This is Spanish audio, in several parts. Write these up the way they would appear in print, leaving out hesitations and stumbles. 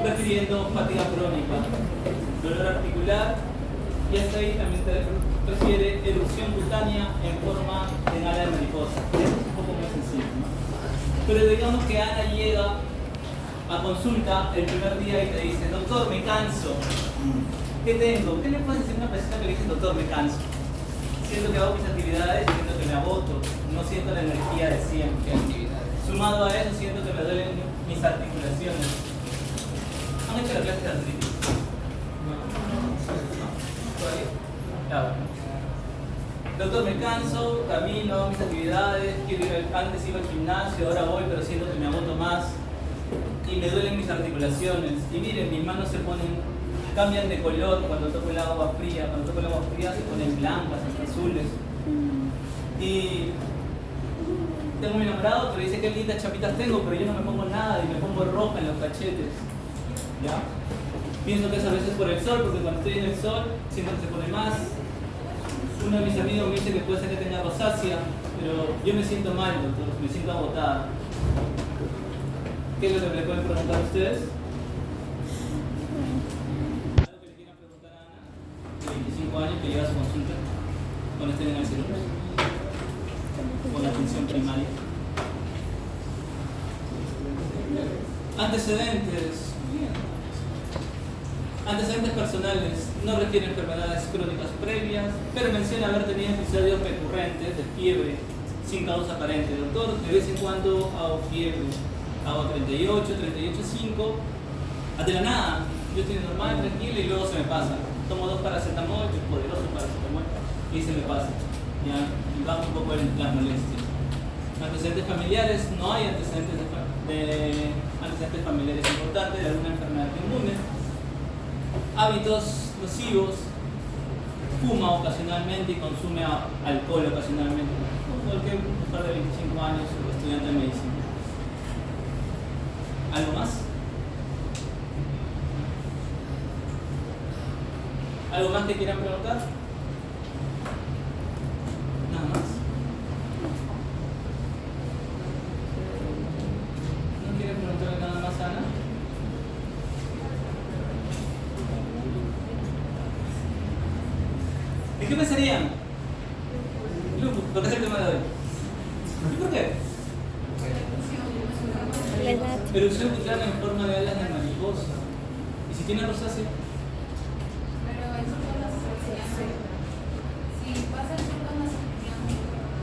refiriendo fatiga crónica, dolor articular, y hasta ahí también te refiere erupción cutánea en forma de ala de mariposa. Esto es un poco más sencillo, ¿no? Pero digamos que Ana llega a consulta el primer día y te dice: doctor, me canso. ¿Qué tengo? ¿Qué le puedes decir a una persona que le dice: doctor, me canso? Siento que hago mis actividades, siento que me agoto, no siento la energía de siempre. Sumado a eso, siento que me duelen mis articulaciones. ¿Han hecho la clase de artritis? Claro. Doctor, me canso, camino, hago mis actividades, quiero ir antes iba al gimnasio, ahora voy, pero siento que me agoto más y me duelen mis articulaciones. Y miren, mis manos se ponen, cambian de color cuando toco el agua fría. Cuando toco el agua fría se ponen blancas, azules. Y tengo mi enamorado, pero dice: qué lindas chapitas tengo, pero yo no me pongo nada y me pongo roja en los cachetes. ¿Ya? Pienso que es a veces por el sol, porque cuando estoy en el sol siento que se pone más. Uno de mis amigos me dice que puede ser que tenga rosácea, pero yo me siento mal, doctor, me siento agotada. ¿Qué es lo que le pueden preguntar a ustedes? ¿Algo que le quieran preguntar a Ana, de 25 años, que llega a su consulta cuando estén en el celular? Con la atención primaria. Antecedentes. Antecedentes personales. No requiere enfermedades crónicas previas, pero menciona haber tenido episodios recurrentes de fiebre sin causa aparente. Doctor, de vez en cuando hago fiebre, hago 38, 38,5. De la nada, yo estoy normal, tranquilo, y luego se me pasa. Tomo 2 paracetamol, que es poderoso paracetamol, y se me pasa. ¿Ya? Y bajo un poco las molestias. Antecedentes familiares, no hay antecedentes antecedentes familiares importantes de alguna enfermedad inmune. Hábitos nocivos: fuma ocasionalmente y consume alcohol ocasionalmente, como cualquier mujer de 25 años o estudiante de medicina. ¿Algo más? ¿Algo más que quieran preguntar? Nada más. ¿No quieren preguntarle nada más a Ana? ¿Y qué pensarían? Lupus, porque es el tema de hoy. ¿Y por qué? Erupción cutánea en forma de alas de mariposa. ¿Y si tiene rosácea?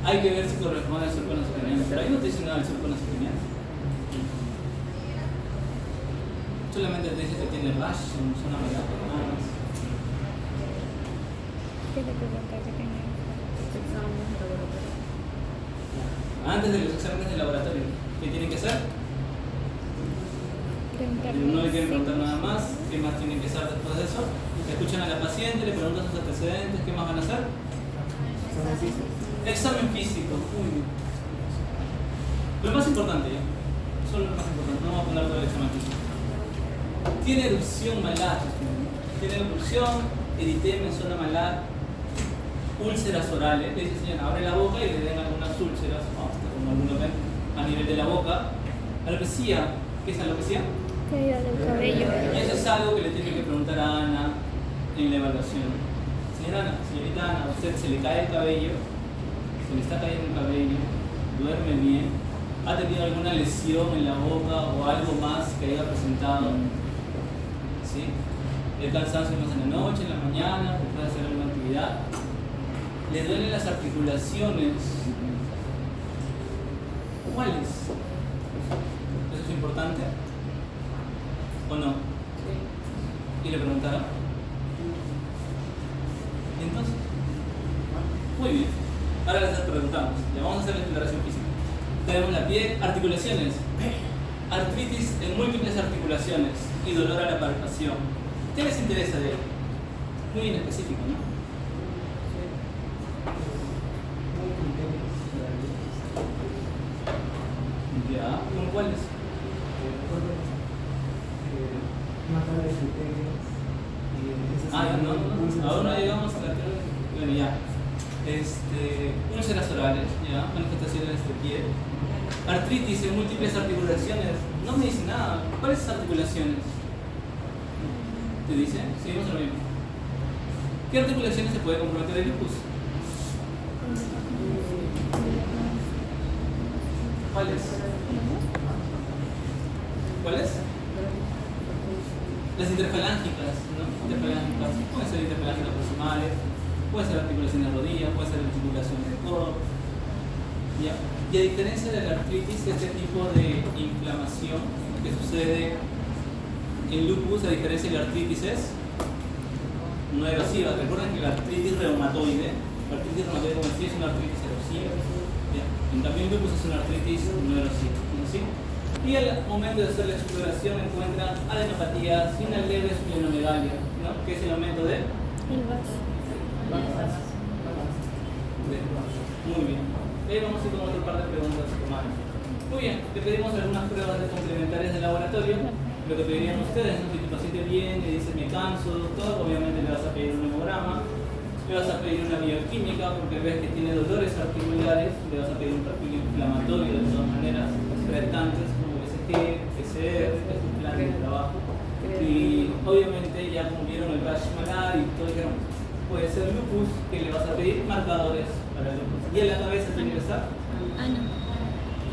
Hay que ver si corresponde al sur con las pero ahí no te dice nada del sur con las solamente te dice que tiene rash en zona medial, nada más. ¿Qué le pregunta que tenga? Antes de los exámenes de laboratorio, ¿qué tienen que hacer? No le quieren preguntar nada más. ¿Qué más tienen que hacer después de eso? Escuchan a la paciente, le preguntan sus antecedentes. ¿Qué más van a hacer? Examen físico. Uy. Lo más importante, ¿ya? Solo lo más importante. No vamos a poner todo el examen físico. Tiene erupción malar. Tiene erupción, eritema en zona malar, úlceras orales. Le dice: señora, abre la boca y le den algunas úlceras, como algunos ven, a nivel de la boca. Alopecia. ¿Qué es alopecia? Caída del cabello. Y eso es algo que le tiene que preguntar a Ana en la evaluación. Señorita Ana, ¿a usted se le cae el cabello? ¿Se le está cayendo el cabello? ¿Duerme bien? ¿Ha tenido alguna lesión en la boca o algo más que haya presentado? ¿Sí? ¿El cansancio más en la noche, en la mañana, después de hacer alguna actividad? ¿Le duelen las articulaciones? ¿Cuáles? ¿Eso es importante? ¿O no? Sí. ¿Y le preguntaron? ¿Y entonces? Muy bien. Ahora les preguntamos. Le vamos a hacer la exploración física. Tenemos la piel, articulaciones. Artritis en múltiples articulaciones y dolor a la palpación. ¿Qué les interesa de él? Muy inespecífico, ¿no? Ya, ¿con cuáles? Aún no llegamos a la teoría. Bueno, ya. Úlceras orales, ya, manifestaciones de piel. Artritis en múltiples articulaciones. No me dice nada. ¿Cuáles articulaciones? ¿Te dice? Seguimos lo mismo. ¿Qué articulaciones se puede comprometer el lupus? ¿Cuáles? ¿Cuáles? Las interfalángicas, ¿no? Interfalángicas. Pueden ser interfalángicas proximales, pueden ser articulaciones de rodillas, pueden ser articulaciones de codo. ¿Ya? Y a diferencia de la artritis, este tipo de inflamación que sucede en lupus, a diferencia de la artritis, es no erosiva. Recuerden que la artritis reumatoide, como decía, es una artritis erosiva. ¿Ya? En cambio, el lupus es una artritis no erosiva. ¿Sí? Y al momento de hacer la exploración encuentran adenopatía y una leve esplenomegalia, ¿no? Que es el aumento de... El vaso. Muy bien. Vamos a ir con otra parte de preguntas humanas. Muy bien, le pedimos algunas pruebas complementarias del laboratorio. Lo que pedirían ustedes, ¿no? Si tu paciente viene y dice me canso, doctor, obviamente le vas a pedir un hemograma, le vas a pedir una bioquímica porque ves que tiene dolores articulares, le vas a pedir un perfil inflamatorio de todas maneras, restantes como BCG, PCR, que es un plan de trabajo. Y obviamente ya como vieron el rash malar y todo, dijeron, puede ser lupus, que le vas a pedir marcadores para el lupus. Y en la cabeza tiene que estar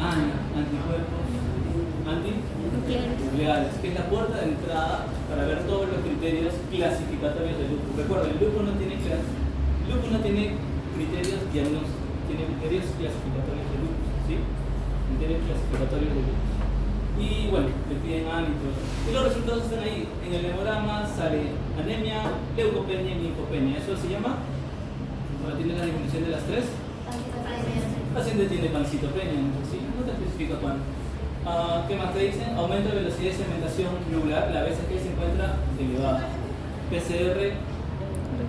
anticuerpos antinucleares, que es la puerta de entrada para ver todos los criterios clasificatorios del lupus. Recuerden, el lupus no tiene criterios diagnósticos, tiene criterios clasificatorios del lupus, ¿sí? Criterios clasificatorios del lupus. Y bueno, le piden AN y todo. Y los resultados están ahí. En el hemograma sale anemia, leucopenia y linfopenia. Eso se llama, bueno, tiene la definición de las tres. El paciente tiene pancitopenia, ¿sí? No te especifica cuándo. ¿Qué más te dicen? Aumento de velocidad de segmentación globular, la BCG se encuentra elevada. PCR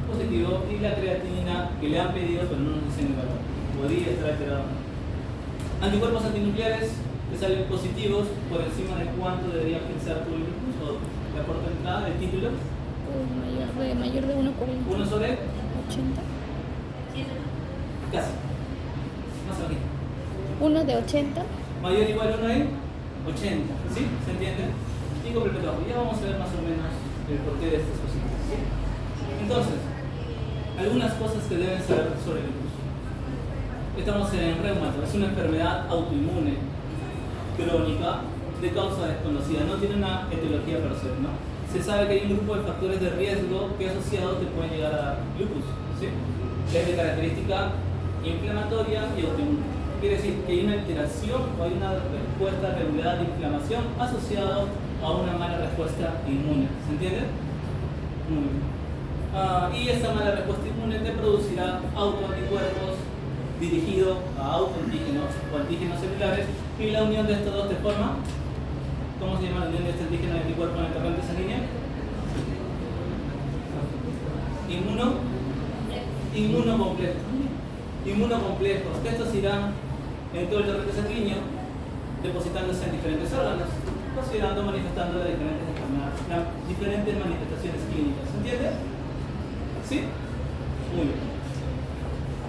positivo y la creatinina que le han pedido pero no nos dicen el valor. Podría estar alterado. Anticuerpos antinucleares que salen positivos por encima de cuánto debería pensar tu lupus o la puerta de entrada del título. Mayor de 1,40. 1 sobre 80. Casi. Más aquí. 1 de 80. Mayor o igual a 1 en 80, ¿sí? ¿Se entiende? Y complementado. Ya vamos a ver más o menos el porqué de estas cositas, ¿sí? Entonces, algunas cosas que deben saber sobre el lupus. Estamos en reumato, es una enfermedad autoinmune, crónica, de causa desconocida, no tiene una etiología per se, ¿no? Se sabe que hay un grupo de factores de riesgo que asociados te pueden llegar a dar lupus, ¿sí? Es de característica inflamatoria y autoinmune. Quiere decir que hay una alteración o hay una respuesta regular de inflamación asociado a una mala respuesta inmune. ¿Se entiende? Muy bien. Y esta mala respuesta inmune te producirá autoanticuerpos dirigidos a autoantígenos o antígenos celulares y la unión de estos dos te forma, ¿cómo se llama la unión de este antígeno y anticuerpo en el torrente sanguíneo? Inmunocomplejos. Estos irán en todo el torrente sanguíneo, depositándose en diferentes órganos, considerando, manifestando las diferentes enfermedades, las diferentes manifestaciones clínicas. ¿Se entiende? ¿Sí? Muy bien.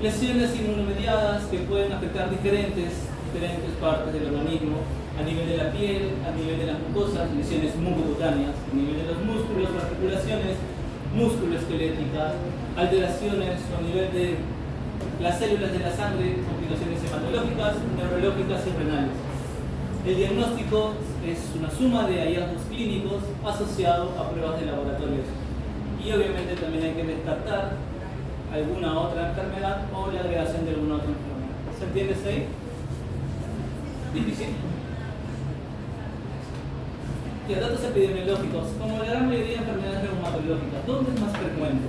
Lesiones inmunomediadas que pueden afectar diferentes partes del organismo, a nivel de la piel, a nivel de las mucosas, lesiones mucocutáneas, a nivel de los músculos, articulaciones, musculoesqueléticas, alteraciones a nivel de las células de la sangre, complicaciones hematológicas, neurológicas y renales. El diagnóstico es una suma de hallazgos clínicos asociados a pruebas de laboratorios. Y obviamente también hay que descartar alguna otra enfermedad o la agregación de alguna otra enfermedad. ¿Se entiende hasta ahí? ¿Difícil? Y a datos epidemiológicos, como la gran mayoría de enfermedades reumatológicas, ¿dónde es más frecuente?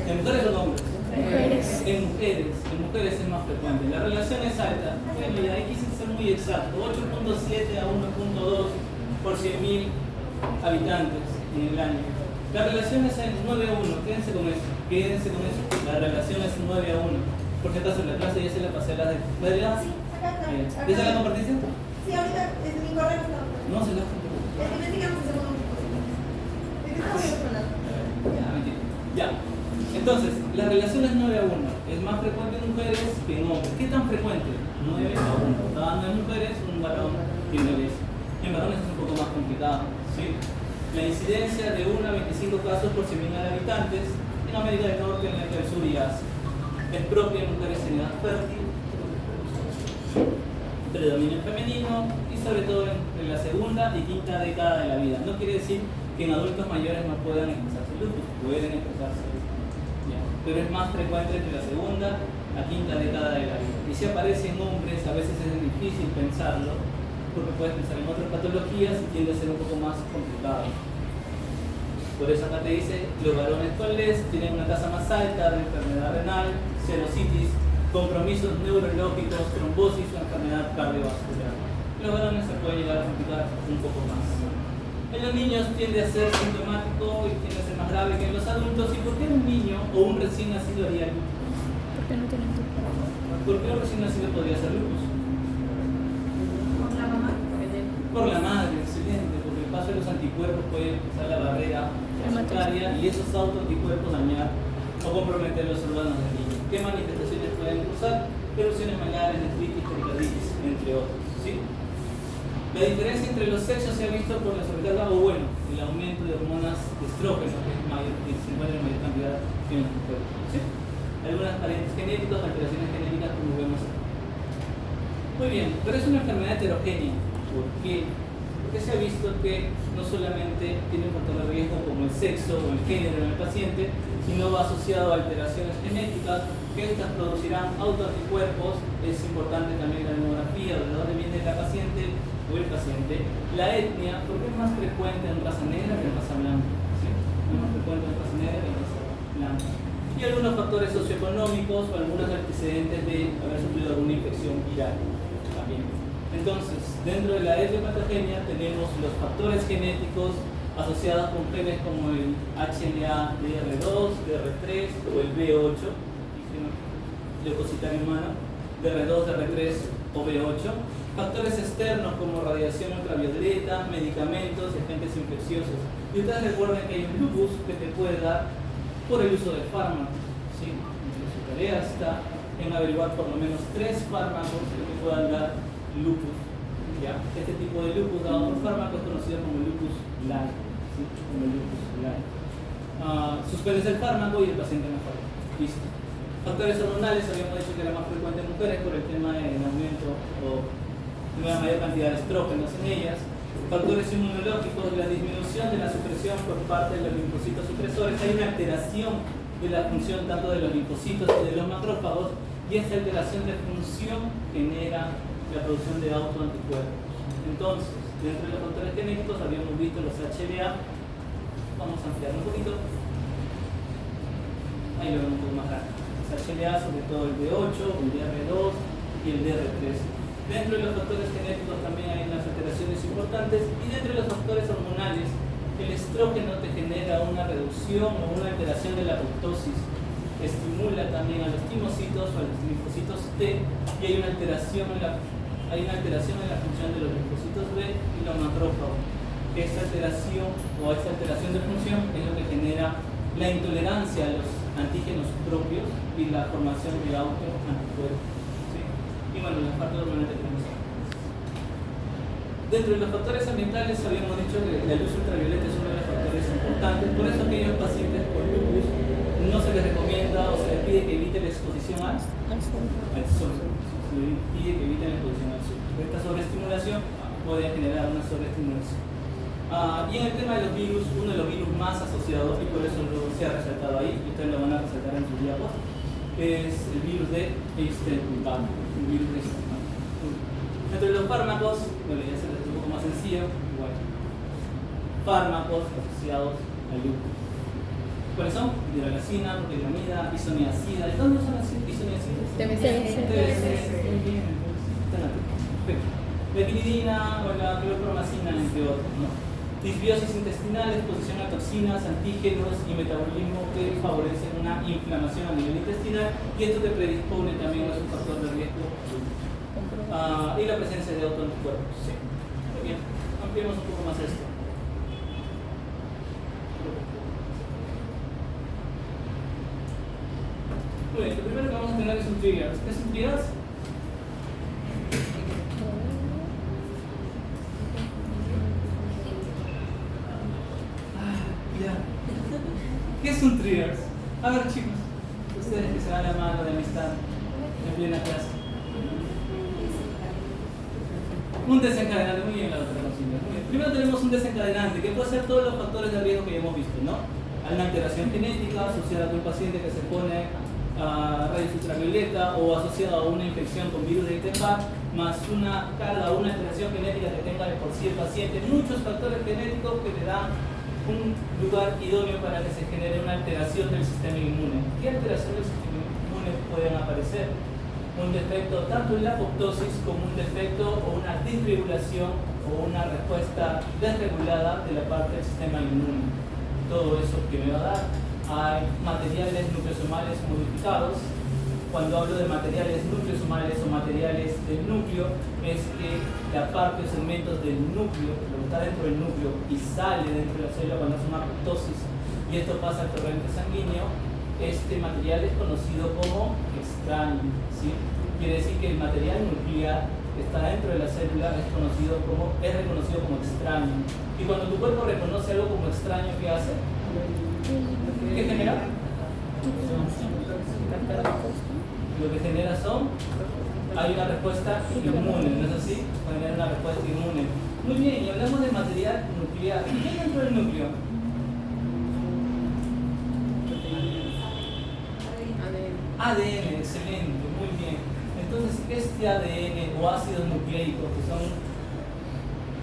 ¿En mujeres o en hombres? Mujeres. En mujeres es más frecuente. La relación es alta. Bueno, ya ahí quise ser muy exacto: 8.7 a 1.2 por 100.000 habitantes en el año. La relación es en 9 a 1. Quédense con eso. La relación es 9 a 1. Por si acaso, la clase ya se la pasé a la de. Sí, acá. ¿Ya se la compartiste? Sí, ahorita es mi correo. No, se la Es que pensé que no se segundo. ¿De qué estamos hablando? Ya, mentira. Ya. Entonces, la relación es 9 a 1. Es más frecuente en mujeres que en hombres. ¿Qué tan frecuente? 9 a 1. Cada en mujeres, un varón tiene 10. En varones es un poco más complicado, ¿sí? La incidencia de 1 a 25 casos por 100.000 habitantes en América del Norte, América del Sur y Asia. Es propia en mujeres en edad fértil, predominio femenino y sobre todo en la segunda y quinta década de la vida. No quiere decir que en adultos mayores no puedan expresarse lupus, pueden expresarse lupus, ¿ya? Pero es más frecuente entre la segunda a quinta década de la vida. Y si aparece en hombres, a veces es difícil pensarlo, porque puedes pensar en otras patologías y tiende a ser un poco más complicado. Por eso acá te dice, los varones con LES tienen una tasa más alta de enfermedad renal, serositis, compromisos neurológicos, trombosis o enfermedad cardiovascular. Los varones se pueden llegar a complicar un poco más. En los niños tiende a ser sintomático y tiende a ser más grave que en los adultos. ¿Y por qué un niño o un recién nacido haría lupus? Porque no tienen lupus. ¿Por qué un recién nacido podría ser lupus? Con la mamá. Por la madre, excelente, porque el paso de los anticuerpos puede pasar la barrera placentaria y esos autoanticuerpos dañar o comprometer los órganos del niño. ¿Qué manifestaciones pueden causar? Erupciones malares, nefritis, pericarditis, entre otros, ¿sí? La diferencia entre los sexos se ha visto por la sobrecarga o bueno, el aumento de hormonas de estrógeno, que es mayor, que se encuentra en mayor cantidad en los mujeres, ¿sí? Algunas variantes genéticas, alteraciones genéticas como vemos aquí. Muy bien, pero es una enfermedad heterogénea. ¿Por qué? Porque se ha visto que no solamente tiene un factor de riesgo como el sexo o el género en el paciente, sino va asociado a alteraciones genéticas que estas producirán autoanticuerpos. Es importante también la demografía, de dónde viene la paciente o el paciente, la etnia, porque es más frecuente en raza negra que en raza blanca, ¿sí? Es más frecuente en raza negra que en raza blanca. Y algunos factores socioeconómicos o algunos antecedentes de haber sufrido alguna infección viral también. Entonces, dentro de la etiopatogenia tenemos los factores genéticos asociados con genes como el HLA DR2, DR3 o el B8, leucocitario humano, DR2, DR3 o B8. Factores externos como radiación ultravioleta, medicamentos, agentes infecciosos. Y ustedes recuerden que hay un lupus que te puede dar por el uso de fármacos, ¿sí? Entonces, su tarea está en averiguar por lo menos 3 fármacos que te puedan dar lupus, ¿ya? Este tipo de lupus dado por fármaco es conocido como lupus light, ¿sí? Como lupus light. Suspendes el fármaco y el paciente mejora. Listo. Factores hormonales, habíamos dicho que era más frecuente en mujeres por el tema del aumento o una mayor cantidad de estrógenos en ellas. Factores inmunológicos, la disminución de la supresión por parte de los linfocitos supresores. Hay una alteración de la función tanto de los linfocitos y de los macrófagos, y esta alteración de función genera la producción de autoanticuerpos. Entonces, dentro de los factores genéticos habíamos visto los HLA. Vamos a ampliar un poquito. Ahí lo vemos un poco más grande. Los HLA, sobre todo el B8, el DR2 y el DR3. Dentro de los factores genéticos también hay unas alteraciones importantes, y dentro de los factores hormonales, el estrógeno te genera una reducción o una alteración de la apoptosis, estimula también a los timocitos o a los linfocitos T, y hay una alteración en la función de los linfocitos B y los macrófagos. Esta alteración de función es lo que genera la intolerancia a los antígenos propios y la formación de autoanticuerpos. Y bueno, las partes hormonales que tenemos acá. Dentro de los factores ambientales habíamos dicho que la luz ultravioleta es uno de los factores importantes. Por eso aquellos pacientes con lupus no se les recomienda o se les pide que eviten la exposición al sol. Se les pide que eviten la exposición al sol. Esta sobreestimulación puede generar una sobreestimulación. Y en el tema de los virus, uno de los virus más asociados, y por eso se ha resaltado ahí, y ustedes lo van a resaltar en sus diapos, es el virus de Epstein-Barr. Dentro de los fármacos, bueno, ya se les hace un poco más sencillo, igual. Fármacos asociados al lupus. ¿Cuáles son? Hidrolazina, propiramida, isoniazida. ¿De dónde son las isoniazidas? TMC. Muy bien, perfecto. La quinidina o la clorpromacina, entre otros, ¿no? Disbiosis intestinal, exposición a toxinas, antígenos y metabolismo que favorecen una inflamación a nivel intestinal, y esto te predispone también a un factor de riesgo. Y la presencia de autoanticuerpos. Sí. Muy bien, ampliemos un poco más esto. Muy bien, lo primero que vamos a tener es un triggers. ¿Qué es un triggers? ¿Qué es un triggers? A ver, chicos, ustedes que se dan la mano de amistad en plena clase. Un desencadenante, muy bien la doctora Consigna, muy bien. Primero tenemos un desencadenante, que puede ser todos los factores de riesgo que ya hemos visto, ¿no? Hay una alteración genética asociada con un paciente que se pone a rayos ultravioleta o asociado a una infección con virus de Epstein-Barr, más una carga, una alteración genética que tenga de por sí el paciente, muchos factores genéticos que le dan un lugar idóneo para que se genere una alteración del sistema inmune. ¿Qué alteración del sistema inmune pueden aparecer? Un defecto tanto en la apoptosis como un defecto o una disregulación o una respuesta desregulada de la parte del sistema inmune. Todo eso que me va a dar. Hay materiales nucleosomales modificados. Cuando hablo de materiales nucleosomales o materiales del núcleo, es que la parte o segmentos del núcleo, lo que está dentro del núcleo y sale dentro de la célula cuando es una apoptosis, y esto pasa al torrente sanguíneo, este material es conocido como extraño, ¿sí? Quiere decir que el material nuclear que está dentro de la célula es reconocido como extraño. Y cuando tu cuerpo reconoce algo como extraño, ¿qué hace? ¿Qué genera? Lo que genera hay una respuesta inmune, ¿no es así? Genera una respuesta inmune. Muy bien, y hablamos de material nuclear. ¿Qué hay dentro del núcleo? ADN, excelente, muy bien. Entonces, este ADN o ácidos nucleicos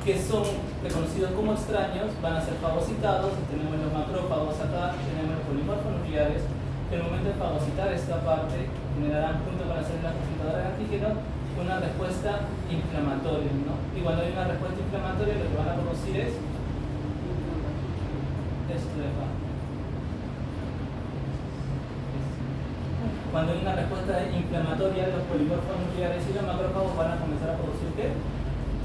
que son reconocidos como extraños van a ser fagocitados. Tenemos los macrófagos acá, tenemos los polimorfos nucleares, que al momento de fagocitar esta parte generarán junto con las células presentadoras de antígenos una respuesta inflamatoria, ¿no? Y cuando hay una respuesta inflamatoria, lo que van a producir es esto de acá. Cuando hay una respuesta inflamatoria, los polimorfos nucleares y los macrófagos van a comenzar a producir ¿qué?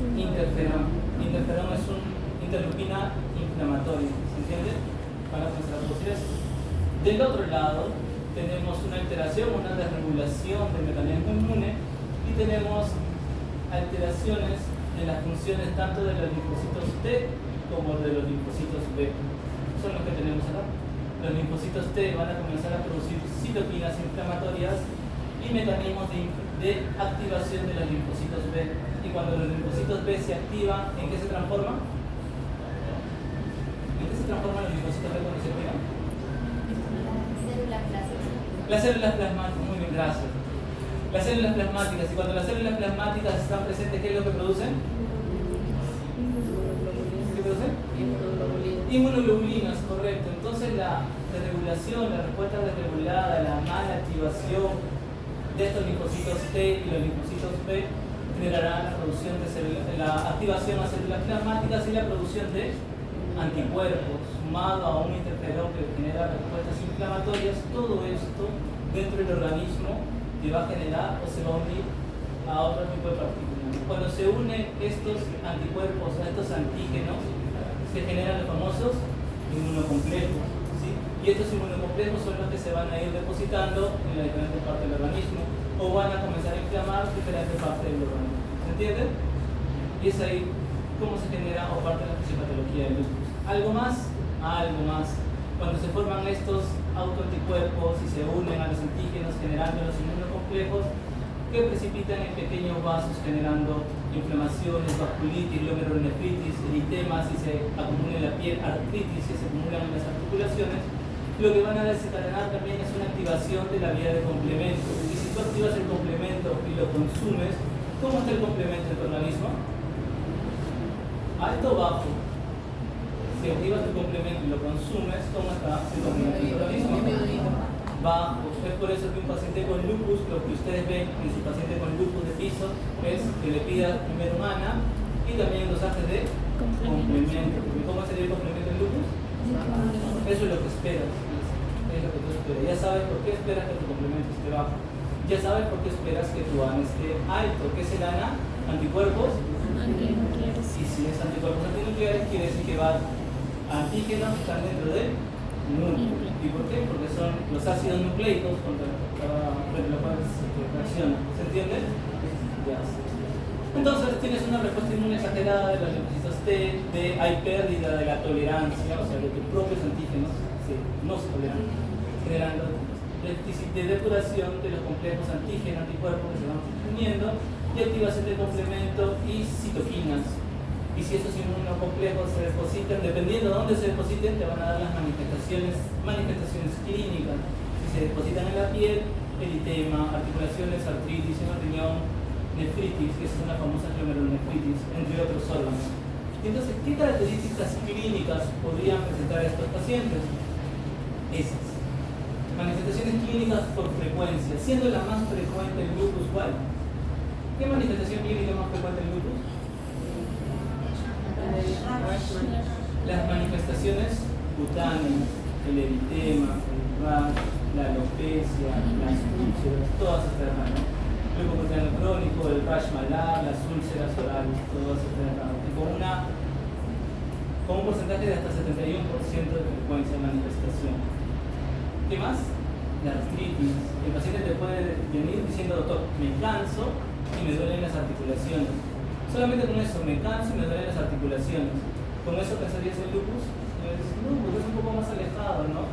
Interferón. Interferón es una interleukina inflamatoria, ¿se entiende? Van a comenzar a producir eso. Del otro lado, tenemos una alteración, una desregulación del mecanismo inmune y tenemos alteraciones de las funciones tanto de los linfocitos T como de los linfocitos B. Son los que tenemos acá. Los linfocitos T van a comenzar a producir citoquinas inflamatorias y mecanismos de activación de los linfocitos B. Y cuando los linfocitos B se activan, ¿en qué se transforman? ¿En qué se transforman los linfocitos B cuando se activan? Las células plasmáticas, muy bien, gracias. Las células plasmáticas, y cuando las células plasmáticas están presentes, ¿qué es lo que producen? ¿Qué producen? Inmunoglobulinas, correcto. Entonces la desregulación, la respuesta desregulada, la mala activación de estos linfocitos T y los linfocitos B generará la producción de la activación a células plasmáticas y la producción de anticuerpos, sumado a un interferón que genera respuestas inflamatorias. Todo esto dentro del organismo que va a generar o se va a unir a otro tipo de partículas. Cuando se unen estos anticuerpos a estos antígenos, se generan los famosos inmunocomplejos, ¿sí? Y estos inmunocomplejos son los que se van a ir depositando en las diferentes partes del organismo o van a comenzar a inflamar diferentes partes del organismo. ¿Se entiende? Y es ahí cómo se genera o parte de la fisiopatología del lupus. Algo más. Cuando se forman estos autoanticuerpos y se unen a los antígenos generando los inmunocomplejos que precipitan en pequeños vasos generando inflamaciones, vasculitis, glomerulonefritis, eritemas y se acumula en la piel, artritis y se acumulan en las articulaciones, lo que van a desencadenar también es una activación de la vía de complemento. Y si tú activas el complemento y lo consumes, ¿cómo está el complemento en tu organismo? Alto o bajo. Si activas el complemento y lo consumes, ¿cómo está el complemento en tu organismo? Bajo. Es por eso que un paciente con lupus, lo que ustedes ven en su paciente con lupus de piso, es que le pida primero humana y también dosajes de complemento. ¿Cómo sería el complemento en lupus? Eso es lo que esperas. Es lo que tú esperas. Ya sabes por qué esperas que tu complemento esté bajo. Ya sabes por qué esperas que tu ANA esté alto. ¿Qué es el ANA? Anticuerpos antinucleares. Y si es anticuerpos antinucleares, quiere decir que va antígenos que están dentro del núcleo. ¿Y por qué? Porque son los ácidos nucleicos contra los cuales se reacciona. ¿Se entiende? Ya. Entonces tienes una respuesta inmune exagerada de los linfocitos T, hay pérdida de la tolerancia, o sea, de tus propios antígenos, no se toleran, generando déficit de depuración de los complejos antígeno anticuerpos que se van uniendo y activación de complemento y citoquinas. Y si esos inmunocomplejos se depositan, dependiendo de dónde se depositen, te van a dar las manifestaciones clínicas. Si se depositan en la piel, eritema, articulaciones, artritis en el riñón, nefritis, que es una famosa glomerulonefritis, entre otros órganos. Entonces, ¿qué características clínicas podrían presentar a estos pacientes? Esas. Manifestaciones clínicas por frecuencia, siendo la más frecuente el lupus, ¿cuál? ¿Qué manifestación clínica más frecuente el lupus? Las manifestaciones cutáneas, el eritema, el rash, la alopecia, las úlceras, todas estas, ¿no? El leucocutáneo crónico, el rash malar, las úlceras orales, todas estas, con un porcentaje de hasta 71% de frecuencia de manifestación. ¿Qué más? La artritis. El paciente te puede venir diciendo, doctor, me canso y me duelen las articulaciones. Solamente con eso, me canso y me duelen las articulaciones. ¿Con eso pensarías en lupus? No, porque es un poco más alejado, ¿no?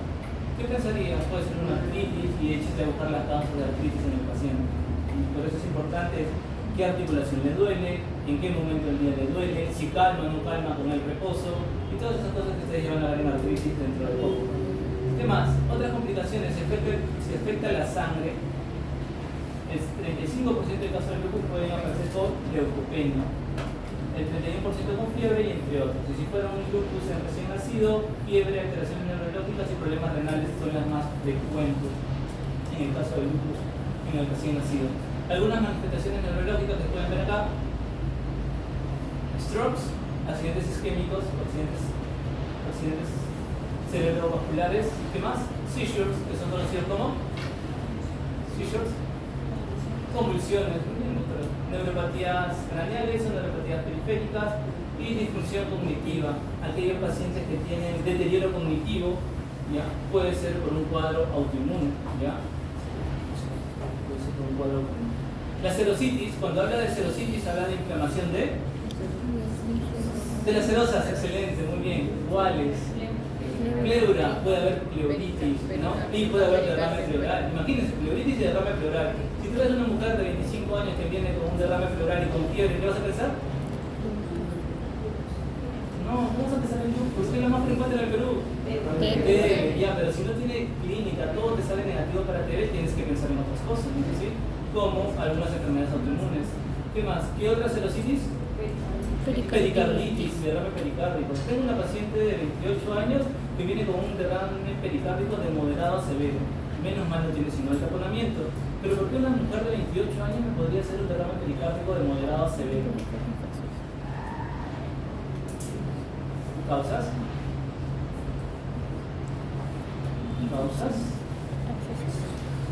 ¿Qué pensarías? Puede ser una artritis y échate a buscar la causa de artritis en el paciente. Y por eso es importante qué articulación le duele, en qué momento del día le duele, si calma o no calma con el reposo y todas esas cosas que ustedes llevan a ver en artritis dentro de poco. ¿Qué más? Otras complicaciones, si afecta la sangre, el 35% de casos de lupus pueden aparecer con leucopenia, el 31% con fiebre y entre otros. Y si fuera un lupus en recién nacido, fiebre, alteraciones neurológicas y problemas renales son las más frecuentes en el caso del lupus en el recién nacido. Algunas manifestaciones neurológicas que pueden ver acá: strokes, accidentes isquémicos, accidentes cerebrovasculares. ¿Qué más? Seizures, que son conocidos como seizures, convulsiones, neuropatías craneales o neuropatías periféricas y disfunción cognitiva. Aquellos pacientes que tienen deterioro cognitivo, ¿ya? Puede ser por un cuadro autoinmune, ¿ya? Puede ser por un cuadro autoinmune. La serositis, cuando habla de serositis, habla de inflamación de las serosas, excelente, muy bien. ¿Cuáles? Pleura, puede haber pleuritis, ¿no? Y puede haber derrame pleural. Imagínense, pleuritis y derrame pleural. Si tú ves una mujer de 25 años que viene con un derrame pleural y con fiebre, ¿qué vas a pensar? No, ¿cómo vas a pensar en lupus? ¿Qué es lo más frecuente en el Perú? TB, ya, pero si no tiene clínica, todo te sale negativo para TB, tienes que pensar en otras cosas, ¿sí? Como algunas enfermedades autoinmunes. ¿Qué más? ¿Qué otra serositis? Pericarditis, derrame pericárdico. Tengo una paciente de 28 años que viene con un derrame pericárdico de moderado a severo. Menos mal no tiene sino el taponamiento. Pero ¿por qué una mujer de 28 años me podría hacer un derrame pericárdico de moderado a severo? ¿Causas? ¿Causas?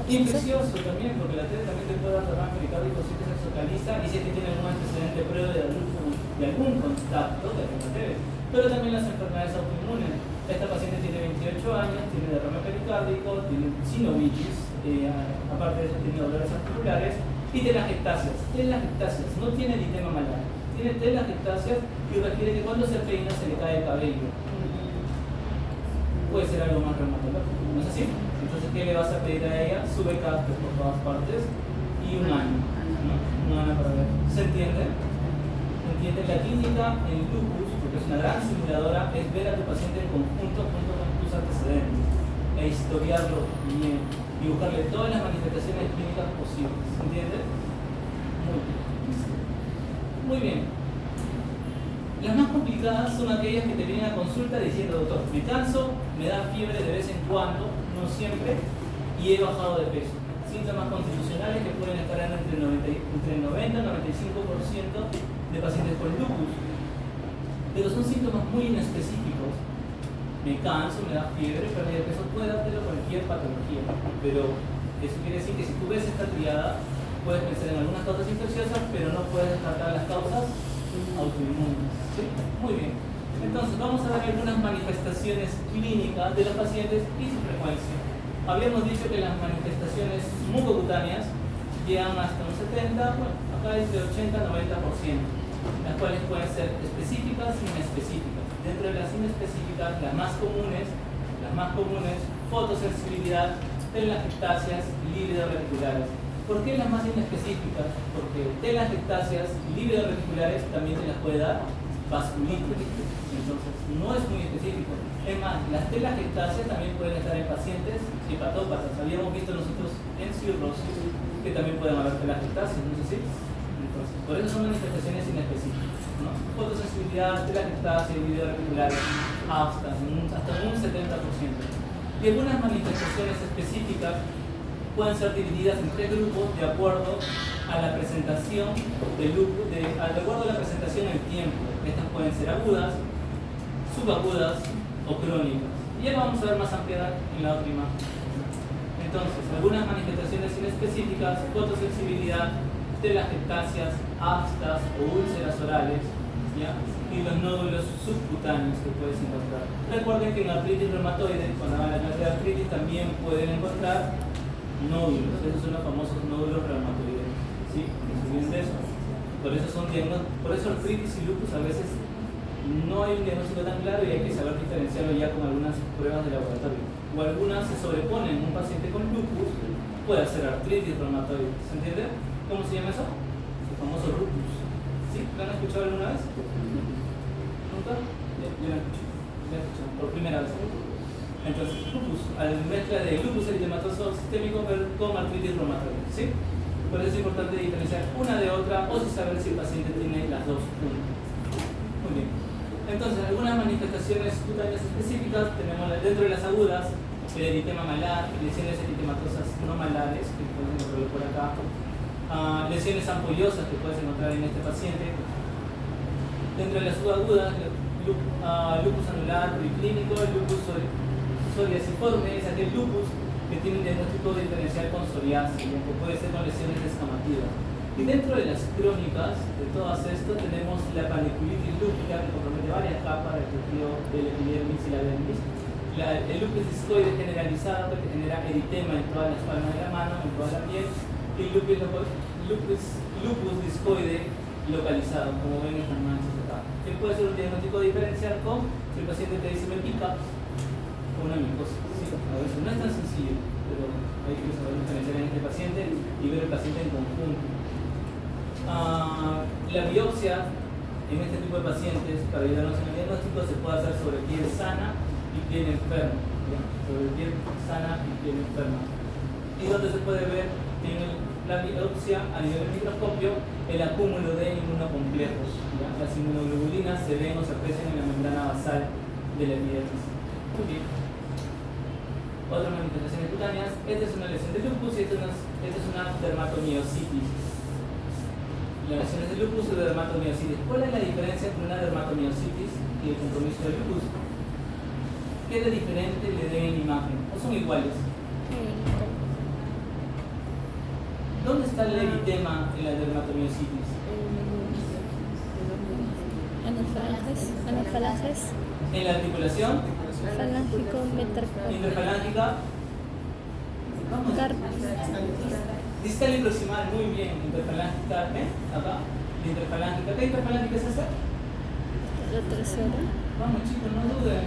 Infeccioso también, porque la TB también te puede dar derrame pericárdico si te se localiza y si es que tiene algún antecedente previo de algún contacto de alguna TB. Pero también las enfermedades autoinmunes. Esta paciente tiene 28 años, tiene derrame pericárdico, tiene sinovitis, aparte de eso tiene dolores articulares y telangiectasias. Telangiectasias, no tiene eritema malar, tiene telangiectasias y refiere que cuando se peina se le cae el cabello. Puede ser algo más reumatológico, ¿no es así? Entonces, ¿qué le vas a pedir a ella? Sube cascos por todas partes y un año, ¿no? Un año para ver. ¿Se entiende? ¿Se entiende? La clínica en lupus, porque es una gran simuladora, es ver a tu paciente en conjunto junto con tus antecedentes e historiarlo bien y buscarle todas las manifestaciones clínicas posibles. ¿Se entiende? Muy bien. Muy bien. Las más complicadas son aquellas que te vienen a consulta diciendo, doctor, me canso, me da fiebre de vez en cuando, no siempre, y he bajado de peso. Síntomas constitucionales que pueden estar entre 90 y 95% de pacientes con lupus. Pero son síntomas muy inespecíficos. Me canso, me da fiebre, pérdida de peso, puede dártelo cualquier patología. Pero eso quiere decir que si tú ves esta triada, puedes pensar en algunas causas infecciosas, pero no puedes descartar las causas autoinmunes. ¿Sí? Muy bien. Entonces, vamos a ver algunas manifestaciones clínicas de los pacientes y su frecuencia. Habíamos dicho que las manifestaciones mucocutáneas llegan hasta un 70%, bueno, acá es de 80 a 90%, las cuales pueden ser específicas e inespecíficas. Dentro de las inespecíficas, las más comunes las más comunes: fotosensibilidad, telangiectasias, lívidos reticulares. ¿Por qué las más inespecíficas? Porque telangiectasias y lívidos reticulares también se las puede dar vasculitis. Entonces, no es muy específico. Es más, las telangiectasias también pueden estar en pacientes hepatópatas. Habíamos visto nosotros en cirrosis que también pueden haber telangiectasias, ¿no es así? Entonces, por eso son manifestaciones inespecíficas, ¿no? Fotosensibilidad, telangiectasia, lívidos reticulares, hasta un 70%. Y algunas manifestaciones específicas pueden ser divididas en 3 grupos de acuerdo a la presentación del lupus, de acuerdo a la presentación en el tiempo. Estas pueden ser agudas, subagudas o crónicas. Y ya lo vamos a ver más ampliada en la otra imagen. Entonces, algunas manifestaciones inespecíficas: fotosensibilidad, telangiectasias, aftas o úlceras orales, ¿ya? Y los nódulos subcutáneos que puedes encontrar. Recuerden que en la artritis reumatoide, cuando hagan la clase de artritis, también pueden encontrar nódulos. Esos son los famosos nódulos reumatoides, ¿sí? Que se olviden de eso. Por eso artritis y lupus a veces no hay un diagnóstico tan claro y hay que saber diferenciarlo ya con algunas pruebas de laboratorio. O algunas se sobreponen. Un paciente con lupus puede hacer artritis reumatoide. ¿Se entiende? ¿Cómo se llama eso? El famoso lupus. ¿Sí? ¿Lo han escuchado alguna vez? ¿Nunca? Yo lo he escuchado por primera vez. Entonces, lupus, a la mezcla de lupus eritematoso sistémico con artritis reumatoide, ¿sí? Por eso es importante diferenciar una de otra o si saber si el paciente tiene las dos juntas. Muy bien. Entonces, algunas manifestaciones cutáneas específicas tenemos dentro de las agudas: el eritema malar, lesiones eritematosas no malares, que pueden encontrar por acá, lesiones ampollosas que puedes encontrar en este paciente. Dentro de las subagudas, lupus anular preclínico, lupus psoriasiforme, es aquel lupus que tiene un diagnóstico diferencial con psoriasis, que puede ser con lesiones descamativas. Y dentro de las crónicas de todas estas tenemos la paniculitis lúpica, que compromete varias capas del tejido del epidermis y la dermis. El lupus discoide generalizado, que genera eritema en todas las palmas de la mano, en toda la piel. Y lupus discoide localizado, como ven estas manchas acá. Que puede ser un diagnóstico diferencial con si el paciente te dice me pica o una micosis. Sí, a veces no es tan sencillo, pero hay que saber diferenciar en este paciente y ver el paciente en conjunto. La biopsia en este tipo de pacientes, para ayudarnos en el diagnóstico, se puede hacer sobre piel sana y piel enferma, ¿ya? Sobre piel sana y piel enferma. Y donde se puede ver en la biopsia a nivel del microscopio el acúmulo de inmunocomplejos, ¿ya? Las inmunoglobulinas se ven o se aprecian en la membrana basal de la epidermis. Otras manifestaciones cutáneas: esta es una lesión de lupus y esta es una dermatomiositis. Las lesiones de lupus y de dermatomiositis. ¿Cuál es la diferencia entre una dermatomiositis y el compromiso de lupus? ¿Qué de diferente le den en imagen? ¿O son iguales? ¿Dónde está el eritema en la dermatomiositis? En las falanges. ¿En la articulación? Falángico, metacarpal. Interfalángica. Vamos. Distal y proximal, muy bien. Interfalángica, acá. Interfalángica. ¿Qué interfalángica es esa? La tercera. Vamos chicos, no duden.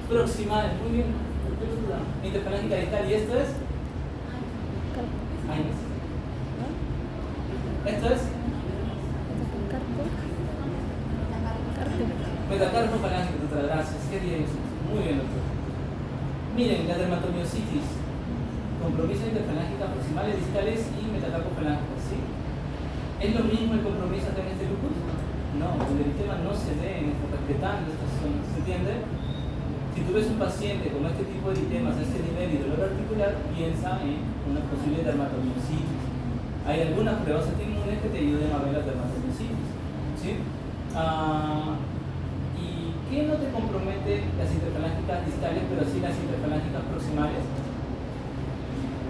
Proximal, muy bien. ¿Por qué dudan? Interfalángica distal. ¿Y esto es? Ahí es. ¿Esto es? Metacarpo falángico, gracias. Qué bien. Muy bien, doctor. Miren, la dermatomiositis, compromiso interfalángica proximales, distales y metacarpo falángico, ¿sí? ¿Es lo mismo el compromiso acá en este lupus? No, el eritema no se ve respetando estas zonas, ¿se entiende? Si tú ves un paciente con este tipo de eritemas a este nivel y dolor articular, piensa en una posible dermatomiositis. Hay algunas pruebas autoinmunes que te ayuden a ver la dermatomiositis, ¿sí? ¿Y qué no te compromete las interfalángicas distales, pero sí las interfalángicas proximales?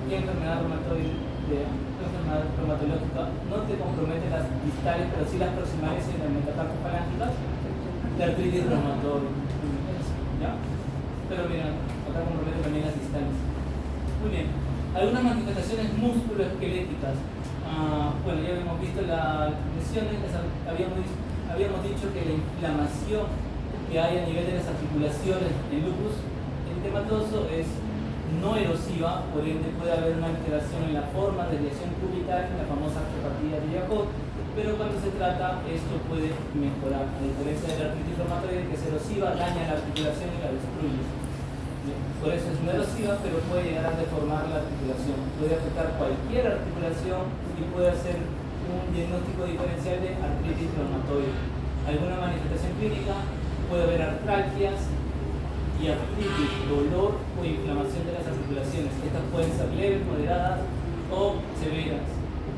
¿Qué enfermedad reumatoide, qué enfermedad reumatológica no te compromete las distales, pero sí las proximales y las metacarpofalángicas? La artritis reumatoide, ¿ya? Pero mira, acá compromete también las distales. Muy bien. Algunas manifestaciones musculoesqueléticas. Bueno, ya habíamos visto las lesiones, habíamos dicho que la inflamación que hay a nivel de las articulaciones en lupus eritematoso es no erosiva, por ende puede haber una alteración en la forma, desviación cubital, la famosa artropatía de Jacob, pero cuando se trata esto puede mejorar, a diferencia de la artritis reumatoide que es erosiva, daña la articulación y la destruye. Por eso es no erosiva, pero puede llegar a deformar la articulación, puede afectar cualquier articulación y puede hacer un diagnóstico diferencial de artritis reumatoide. Alguna manifestación clínica puede haber artralgias y artritis, dolor o inflamación de las articulaciones. Estas pueden ser leves, moderadas o severas.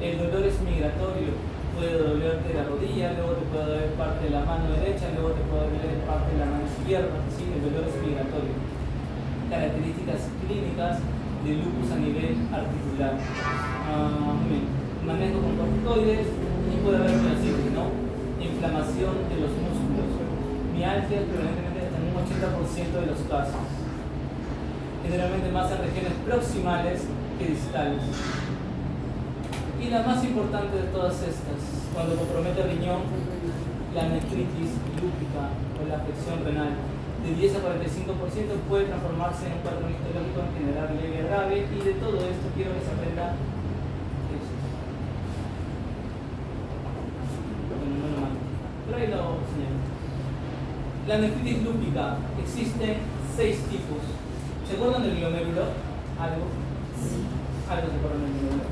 El dolor es migratorio, puede dolerte la rodilla, luego te puede doler parte de la mano derecha, luego te puede doler parte de la mano izquierda. Sí, el dolor es migratorio. Características clínicas de lupus a nivel articular. Manejo con corticoides y puede haber miositis, ¿no? Inflamación de los músculos. Mialgia prevalentemente en un 80% de los casos. Generalmente más en regiones proximales que distales. Y la más importante de todas estas, cuando compromete el riñón, la nefritis lúpica o la afección renal, de 10 a 45% puede transformarse en un patrón histológico en general leve a grave, y de todo esto quiero que se aprenda esto. Bueno, no lo mando. Pero ahí lo señalo. La nefritis lúpica, existen 6 tipos. ¿Se acuerdan del glomérulo? ¿Algo? Algo se acuerdan del glomérulo.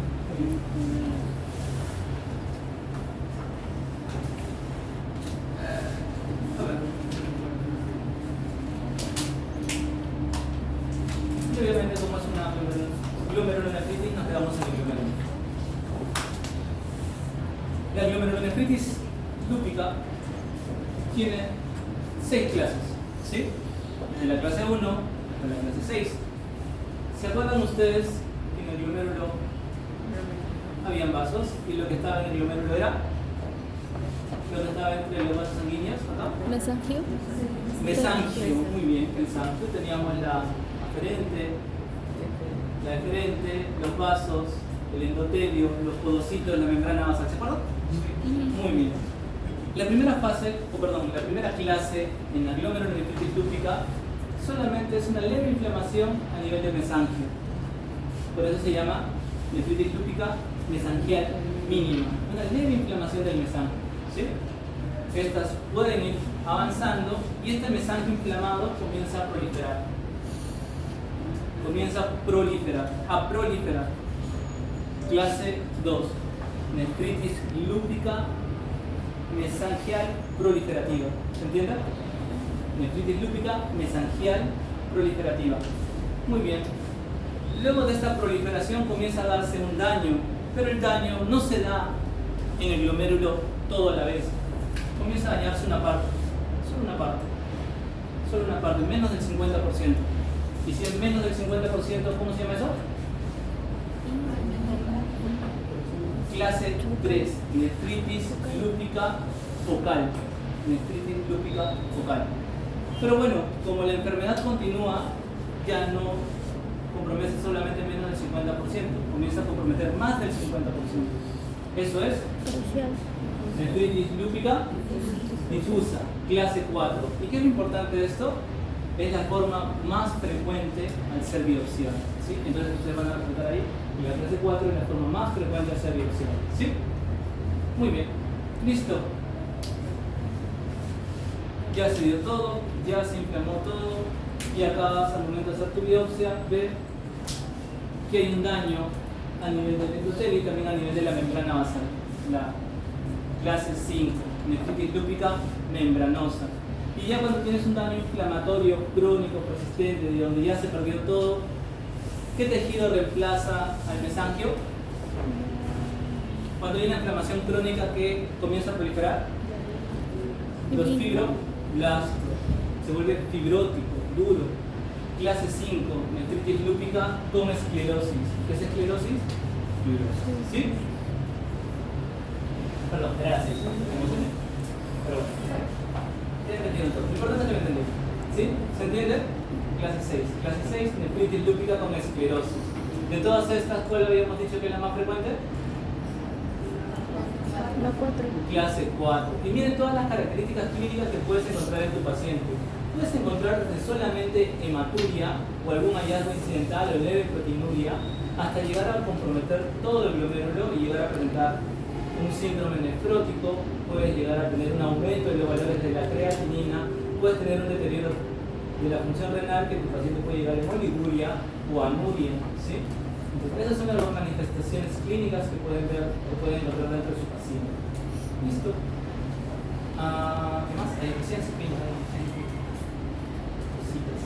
A ver. Y obviamente, como es una glomerulonefritis, nos quedamos en el glomérulo. La glomerulonefritis lúpica tiene 6 clases, ¿sí? Desde la clase 1 hasta la clase 6. ¿Se acuerdan ustedes que en el glomérulo habían vasos y lo que estaba en el glomérulo era? Lo que estaba entre los vasos sanguíneos, ¿acá? Mesangio. Mesangio, muy bien, el sangio. Teníamos la aferente, la deferente, los vasos, el endotelio, los podocitos, la membrana basal. ¿Se acuerdan? Muy bien. La primera fase, la primera clase en la glomerulonefritis lúpica solamente es una leve inflamación a nivel de mesangio. Por eso se llama nefritis lúpica mesangial mínima, una leve inflamación del mesangio, ¿sí? Estas pueden ir avanzando y este mesangio inflamado comienza a proliferar. A proliferar. Clase 2, nefritis lúpica mesangial proliferativa. ¿Se entiende? Nefritis lúpica mesangial proliferativa. Muy bien. Luego de esta proliferación comienza a darse un daño, pero el daño no se da en el glomérulo todo a la vez. Comienza a dañarse una parte, solo una parte, menos del 50%. Y si es menos del 50%, ¿cómo se llama eso? Clase 3, nefritis lúpica focal. Nefritis lúpica focal. Pero bueno, como la enfermedad continúa, ya no compromete solamente menos del 50%, comienza a comprometer más del 50%. Eso es nefritis lúpica difusa, clase 4. ¿Y qué es lo importante de esto? Es la forma más frecuente al ser biopsiada, ¿sí? Entonces ustedes van a resaltar ahí que la clase 4 es la forma más frecuente al ser biopsiada, ¿sí? Muy bien, listo. Ya se dio todo, ya se inflamó todo, y acá al momento de hacer tu biopsia ve que hay un daño a nivel del endotelio y también a nivel de la membrana basal, la clase 5, nefritis lúpica membranosa. Y ya cuando tienes un daño inflamatorio crónico persistente, de donde ya se perdió todo, ¿qué tejido reemplaza al mesangio? Cuando hay una inflamación crónica que comienza a proliferar, los fibroblastos, se vuelve fibrótico, duro. Clase 5, nefritis lúpica con esclerosis. ¿Qué es esclerosis? Fibrosis. ¿Sí? Perdón, era así. Pero bueno. Lo importante es que lo entendí. ¿Sí? ¿Se entiende? Clase 6. Clase 6, nefritis lúpica con esclerosis. De todas estas, ¿cuál habíamos dicho que es la más frecuente? La 4. Clase 4. Y miren todas las características clínicas que puedes encontrar en tu paciente. Puedes encontrar desde solamente hematuria o algún hallazgo incidental o leve proteinuria hasta llegar a comprometer todo el glomérulo y llegar a presentar un síndrome nefrótico. Puedes llegar a tener un aumento de los valores de la creatinina, puedes tener un deterioro de la función renal, que tu paciente puede llegar a hemoliguria o anuria, ¿sí? Entonces, esas son las manifestaciones clínicas que pueden ver o pueden encontrar dentro de su paciente. ¿Listo? ¿Qué más? Hay deficiencia cositas.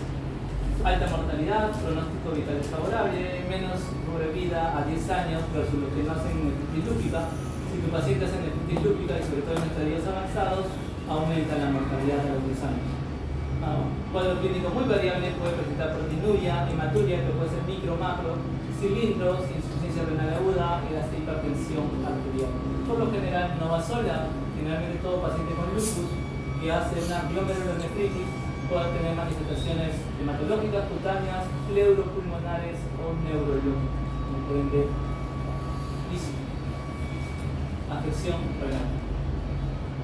Alta mortalidad, pronóstico vital desfavorable, menos sobrevida a 10 años versus los que no hacen nefritis lúpica. Si tu paciente hace nefritis lúpica y sobre todo en estadios avanzados, aumenta la mortalidad a los 10 años. Cuadro clínico muy variable, puede presentar proteinuria, hematuria, que puede ser micro, macro, cilindros, insuficiencia renal aguda y hasta hipertensión arterial. Por lo general no va sola, generalmente todo paciente con lupus que hace una glomerulonefritis puede tener manifestaciones hematológicas, cutáneas, pleuropulmonares o neurológicas, como pueden ver. Afección renal.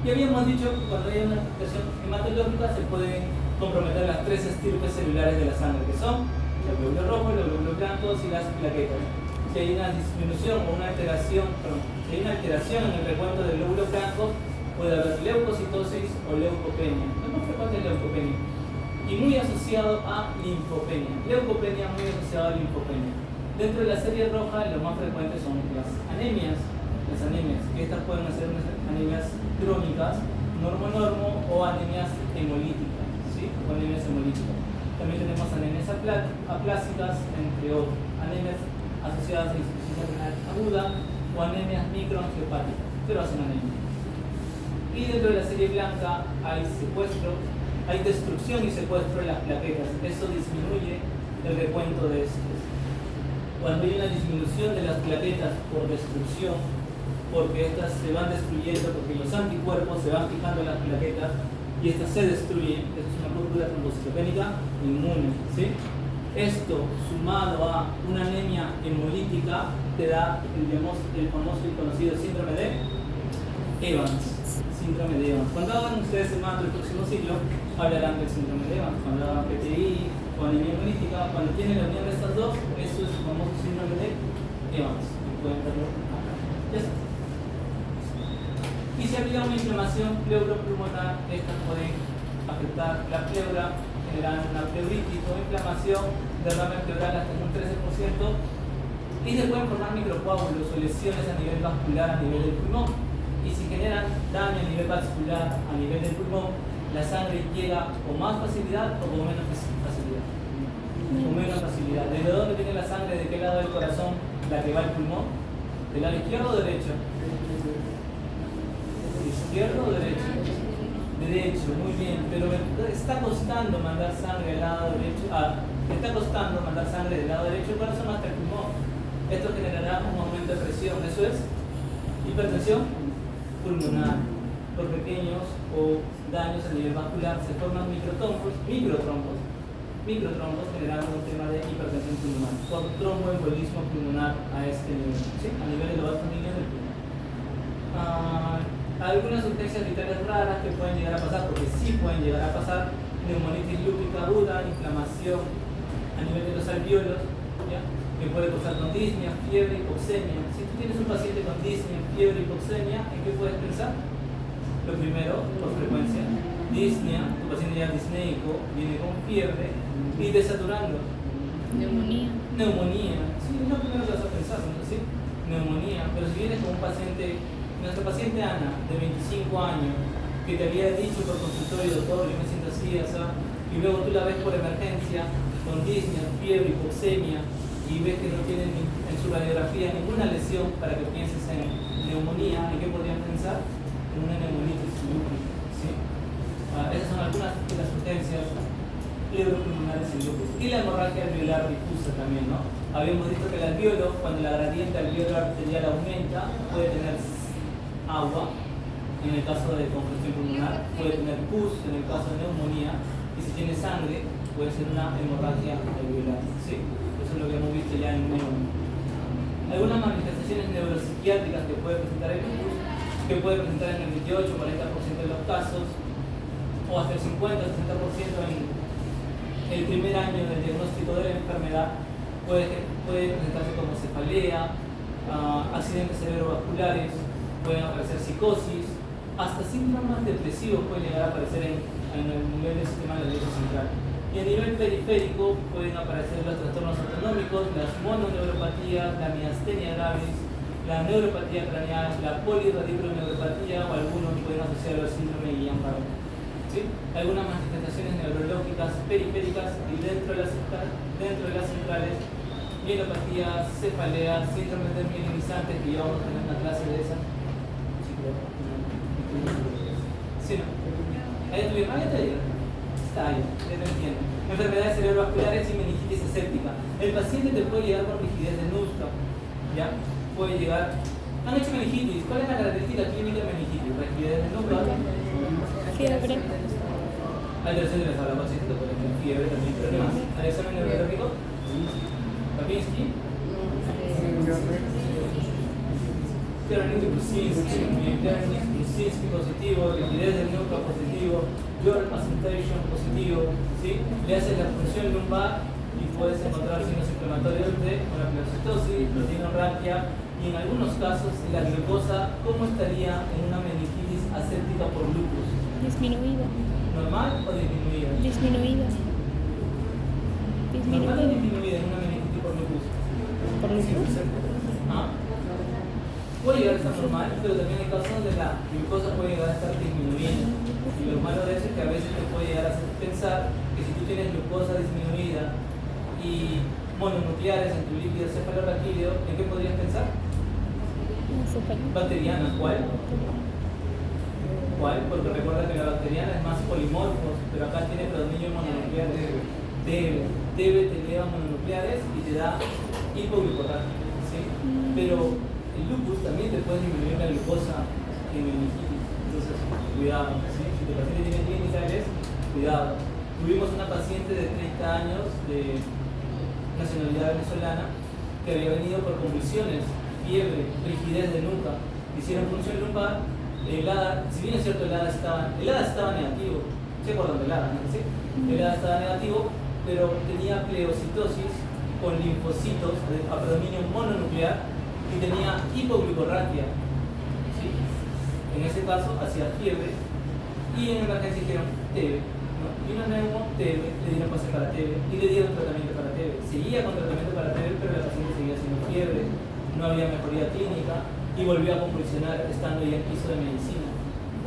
Y habíamos dicho que cuando hay una afectación hematológica se pueden comprometer las tres estirpes celulares de la sangre, que son el glóbulo rojo, los glóbulos blancos y las plaquetas. Si hay una disminución o una alteración, si hay una alteración en el recuento del glóbulo blanco, puede haber leucocitosis o leucopenia. Es más frecuente la leucopenia. Y muy asociado a linfopenia. Leucopenia muy asociado a linfopenia. Dentro de la serie roja, lo más frecuente son las anemias. Las anemias, que estas pueden ser unas anemias crónicas, normo-normo o anemias hemolíticas, ¿sí? O anemias hemolíticas. También tenemos anemias aplásicas, entre otros. Anemias asociadas a insuficiencia renal aguda o anemias microangiopáticas, pero hacen anemia. Y dentro de la serie blanca hay secuestro, hay destrucción y secuestro de las plaquetas. Eso disminuye el recuento de estos. Cuando hay una disminución de las plaquetas por destrucción, porque estas se van destruyendo, porque los anticuerpos se van fijando en las plaquetas y estas se destruyen, esto es una cúpula trombocitopénica inmune, ¿sí? Esto, sumado a una anemia hemolítica, te da el famoso y conocido síndrome de Evans. Síndrome de Evans. Cuando hagan ustedes el mando del próximo siglo, hablarán del síndrome de Evans. Cuando hagan PTI o anemia hemolítica, cuando tienen la unión de estas dos, eso es el famoso síndrome de Evans. Pueden verlo acá. Ya está. Y si había una inflamación pleuropulmonar, estas pueden afectar la pleura, generar una pleuritis o inflamación, derrame pleural hasta un 13%, y se pueden formar microcoágulos o lesiones a nivel vascular, a nivel del pulmón. Y si generan daño a nivel vascular, a nivel del pulmón, la sangre llega con más facilidad o con menos facilidad. Con menos facilidad. ¿Desde dónde viene la sangre? ¿De qué lado del corazón la que va al pulmón? ¿Del lado izquierdo o derecho? ¿Izquierdo o derecho? Derecho, muy bien. Pero me está costando mandar sangre del lado derecho. Me está costando mandar sangre del lado derecho, ¿cuál es más que el pulmón? Esto generará un aumento de presión. Eso es hipertensión pulmonar. Por pequeños o daños a nivel vascular se forman microtrombos generando un tema de hipertensión pulmonar por tromboembolismo pulmonar a este nivel, ¿sí? A nivel de los vasos sanguíneos del pulmón. Algunas urgencias vitales raras que pueden llegar a pasar, porque sí pueden llegar a pasar: neumonitis lúpica aguda, inflamación a nivel de los alvéolos, ¿ya? Que puede causar con disnea, fiebre, hipoxemia. Si tú tienes un paciente con disnea, fiebre, hipoxemia, ¿en qué puedes pensar? Lo primero, por frecuencia, disnea, tu paciente ya disneico, viene con fiebre y desaturando. Neumonía. Sí, es lo primero que vas a pensar, ¿no? ¿Sí? Neumonía. Pero si vienes con un paciente, nuestra paciente Ana, de 25 años, que te había dicho por consultorio: doctor, yo me siento así, y luego tú la ves por emergencia, con disnea, fiebre, hipoxemia, y ves que no tiene en su radiografía ninguna lesión para que pienses en neumonía, ¿en qué podrían pensar? En una neumonitis lúpica, ¿sí? Esas son algunas de las urgencias pleuropulmonares en lupus. Y la hemorragia alveolar difusa también, ¿no? Habíamos visto que el alvéolo, cuando la gradiente alveolar arterial aumenta, puede tener agua, en el caso de congestión pulmonar, puede tener pus en el caso de neumonía, y si tiene sangre, puede ser una hemorragia alveolar, ¿sí? Eso es lo que hemos visto ya en neumonía. Algunas manifestaciones neuropsiquiátricas que puede presentar el lupus que puede presentar en el 28 o 40% de los casos, o hasta el 50-60% en el primer año del diagnóstico de la enfermedad. Puede presentarse como cefalea, accidentes cerebrovasculares, pueden aparecer psicosis, hasta síntomas depresivos pueden llegar a aparecer en el nivel del sistema nervioso central. Y a nivel periférico pueden aparecer los trastornos autonómicos, las mononeuropatías, la miastenia gravis, la neuropatía craneal, la polirradicroneuropatía, o algunos pueden asociarlo al síndrome de Guillain-Barré. ¿Sí? Algunas manifestaciones neurológicas periféricas y dentro de las centrales, mielopatías, cefaleas, síndromes desmielinizantes, que ya vamos a tener una clase de esas. Sí, ¿no? Ahí estuvieron, ya te digo. Está ahí, ya te entiendo. Enfermedades cerebrovasculares y meningitis aséptica. El paciente te puede llegar con rigidez de Nussbaum, ¿ya? Puede llegar. Han hecho meningitis. ¿Cuál es la característica clínica de meningitis? Rigidez de Nussbaum. Fiebre. Alteración de la tabla consciente, por ejemplo, fiebre también, pero ¿qué más? ¿Al examen neurológico? Babinski. Krusinski positivo, rigidez del núcleo positivo, Your Presentation positivo, ¿sí? Le haces la función lumbar y puedes encontrar signos inflamatorios de una pleurocitosis, tinorraquia, y en algunos casos la glucosa, ¿cómo estaría en una meningitis aséptica por lupus? Disminuida. ¿Normal o disminuida? Disminuida. ¿Normal o Disminuida. disminuida en una meningitis por lupus? ¿Por lupus? ¿Ah? Puede llegar a estar normal, pero también hay casos donde la glucosa puede llegar a estar disminuyendo. Y lo malo de eso es que a veces te puede llegar a hacer pensar que si tú tienes glucosa disminuida y mononucleares en tu líquido cefalorraquídeo, ¿en qué podrías pensar? Bacteriana. ¿Cuál? ¿Cuál? Porque recuerda que la bacteriana es más polimorfos, pero acá tiene predominio mononuclear. Debe te lleva mononucleares y te da hipoglucorraquia, ¿sí? Pero el lupus también te puede disminuir la glucosa en meningitis, entonces cuidado, ¿sí? Si tu paciente tiene clínicas, cuidado. Tuvimos una paciente de 30 años de nacionalidad venezolana que había venido por convulsiones, fiebre, rigidez de nuca. Hicieron punción lumbar, el HADA, si bien es cierto el HADA estaba negativo, ¿se acuerdan del HADA? ¿No? ¿Sí? El HADA estaba negativo, pero tenía pleocitosis con linfocitos a predominio mononuclear y tenía hipoglucorraquia, ¿sí? En ese caso hacía fiebre y en emergencia dijeron TB, ¿no? Vino neumo, TB, le dieron pase para TB y le dieron tratamiento para TB. Seguía con tratamiento para TB, pero la paciente seguía haciendo fiebre, no había mejoría clínica y volvió a convulsionar estando ya en piso de medicina.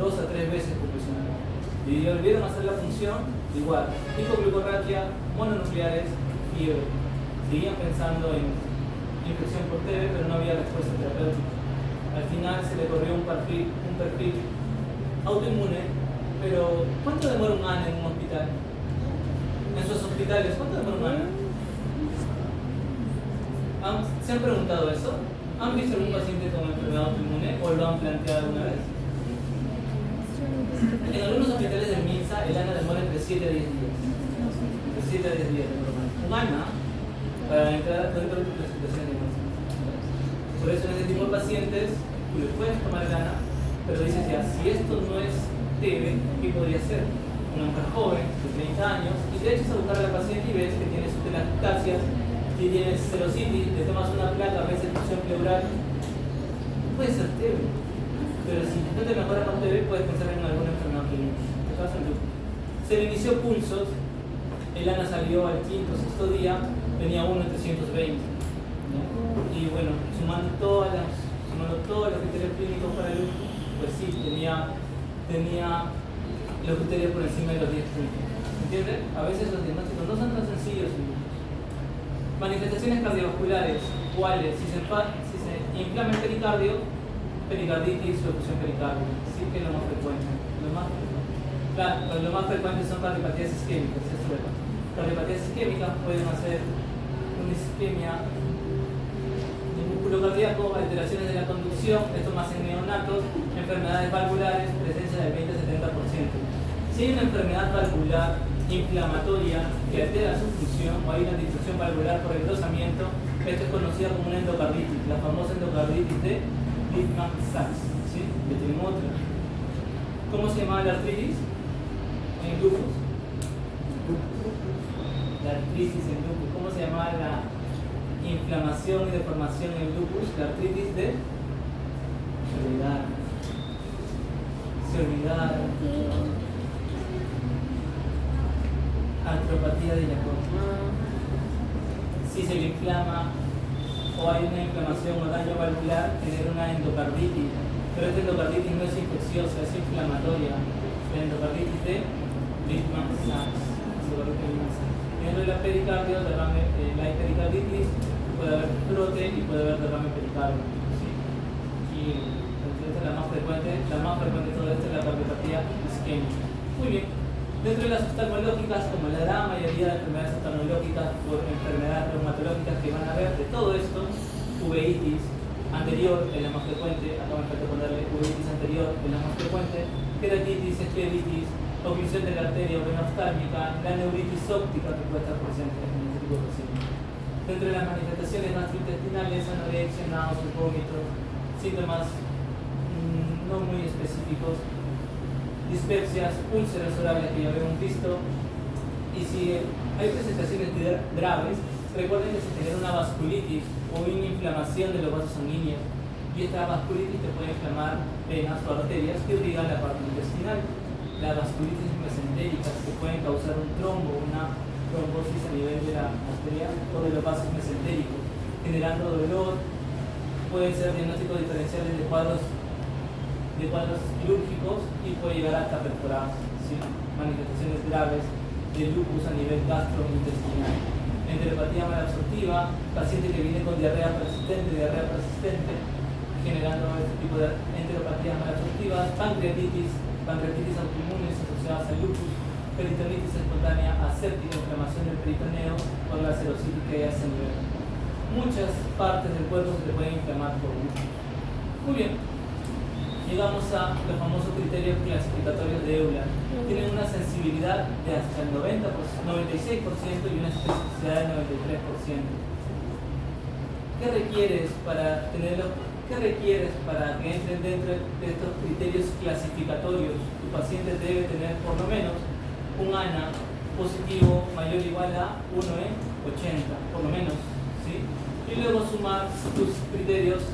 2 a 3 veces convulsionaron. Y volvieron a hacer la función igual, hipoglucorraquia, mononucleares, fiebre. Seguían pensando en infección por TB, pero no había respuesta terapéutica. Al final se le corrió un perfil autoinmune, pero ¿cuánto demora un año en un hospital? En sus hospitales, ¿cuánto demora un año? ¿Se han preguntado eso? ¿Han visto algún paciente con enfermedad autoinmune o lo han planteado alguna vez? En algunos hospitales del MINSA el ANA demora entre 7 a 10 días. Entre 7 a 10 días de normal. Un ANA para entrar dentro de tu situación de cáncer. Por eso en este tipo de pacientes tú le puedes tomar el ANA, pero dices ya, si esto no es TB, ¿qué podría ser? Una mujer joven de 30 años y te echas a buscar a la paciente y ves que tiene sus telangiectasias, que tienes serositis, te tomas una placa, ves función pleural, puede ser TB. Pero si no te mejora con TB, puedes pensar en alguna enfermedad clínica. En este caso, se le inició pulsos, el ANA salió al quinto o sexto día, tenía 1 en 320. ¿No? Y bueno, sumando todos los criterios clínicos para el lupus, pues sí, tenía los criterios por encima de los 10 puntos. ¿Entiendes? A veces los diagnósticos no son tan sencillos. Manifestaciones cardiovasculares, ¿cuáles? Si se inflama el pericardio, pericarditis o effusión pericárdica, sí que es lo más frecuente. Lo más frecuente son cardiopatías isquémicas, es suelo. Cardiopatías isquémicas pueden hacer una isquemia del músculo cardíaco, alteraciones de la conducción, esto más en neonatos, enfermedades valvulares, presencia del 20-70%. Si hay una enfermedad valvular inflamatoria que altera su función o hay una disfunción valvular por engrosamiento, esto es conocida como una endocarditis, la famosa endocarditis de Lippmann-Sachs, ¿sí? De Ya tienen otra. ¿Cómo se llama la artritis en el lupus? La artritis en lupus. ¿Cómo se llama la inflamación y deformación en el lupus? La artritis de... Se olvidaron. Artropatía de Jacob. Si se le inflama o hay una inflamación o daño valvular, tener una endocarditis. Pero esta endocarditis no es infecciosa, es inflamatoria. La endocarditis de Lippmann-Sachs. Dentro de la pericardio, la pericarditis, puede haber brote y puede haber derrame pericardio. ¿Sí? Y entonces la más frecuente de todo esto es la cardiopatía isquémica. Muy bien. Dentro de las oftalmológicas, como la gran mayoría de enfermedades oftalmológicas o enfermedades reumatológicas que van a ver, de todo esto, uveitis anterior es la más frecuente, acá me falta ponerle uveitis anterior es la más frecuente, queratitis, escleritis, oclusión de la arteria vena oftálmica, la neuritis óptica que puede estar presente en este tipo de pacientes. Dentro de las manifestaciones gastrointestinales, anorexia, náuseas, vómitos, síntomas no muy específicos, dispepsias, úlceras orales que ya habíamos visto, y si hay presentaciones graves, recuerden que se genera una vasculitis o una inflamación de los vasos sanguíneos, y esta vasculitis te puede inflamar venas o arterias que irrigan la parte intestinal. La vasculitis mesentérica que pueden causar un trombo, una trombosis a nivel de la arteria o de los vasos mesentéricos, generando dolor. Pueden ser diagnósticos diferenciales de cuadros quirúrgicos y puede llegar hasta perforados, ¿sí? Manifestaciones graves de lupus a nivel gastrointestinal. Enteropatía malabsortiva, paciente que viene con diarrea persistente, generando este tipo de enteropatías malabsortivas, pancreatitis autoinmunes asociadas al lupus, peritonitis espontánea aséptica, inflamación del peritoneo por la serositis que hay a ese nivel. Muchas partes del cuerpo se le pueden inflamar por lupus. Muy bien. Llegamos a los famosos criterios clasificatorios de Euler. Tienen una sensibilidad de hasta el 96% y una especificidad del 93%. ¿Qué requieres para que entren dentro de estos criterios clasificatorios? Tu paciente debe tener por lo menos un ANA positivo mayor o igual a 1 en 80, por lo menos, ¿sí? Y luego sumar tus criterios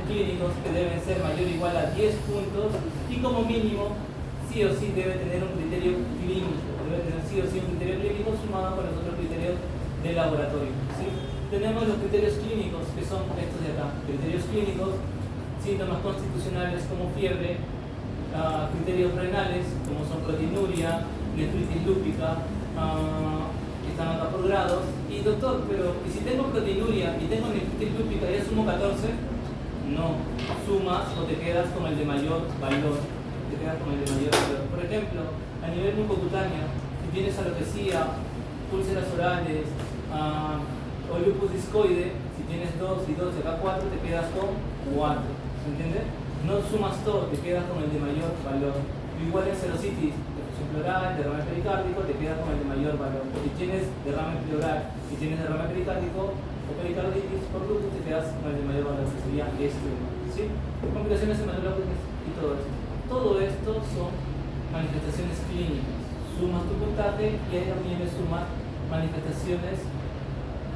clínicos que deben ser mayor o igual a 10 puntos, y como mínimo sí o sí debe tener un criterio clínico, sumado con los otros criterios de laboratorio, ¿sí? Tenemos los criterios clínicos, que son estos de acá. Criterios clínicos, síntomas constitucionales como fiebre, criterios renales como son proteinuria, nefritis lúpica, que están acá por grados. Y doctor, pero ¿y si tengo proteinuria y tengo nefritis lúpica, ya sumo 14? No, sumas o te quedas con el de mayor valor. Por ejemplo, a nivel mucocutáneo, si tienes alopecia, úlceras orales, o lupus discoide, si tienes 2 y 2 y acá 4, te quedas con 4. ¿Se entiende? No sumas todo, te quedas con el de mayor valor. Igual en serositis, defusión pleural, derrame pericárdico, te quedas con el de mayor valor. Si tienes derrame pleural, si tienes derrame pericárdico o pericarditis por lupus, te quedas con el de mayor valor, que sería este. ¿Sí? Complicaciones hematológicas y todo esto. Todo esto son manifestaciones clínicas. Sumas tu puntaje y ahí también le sumas manifestaciones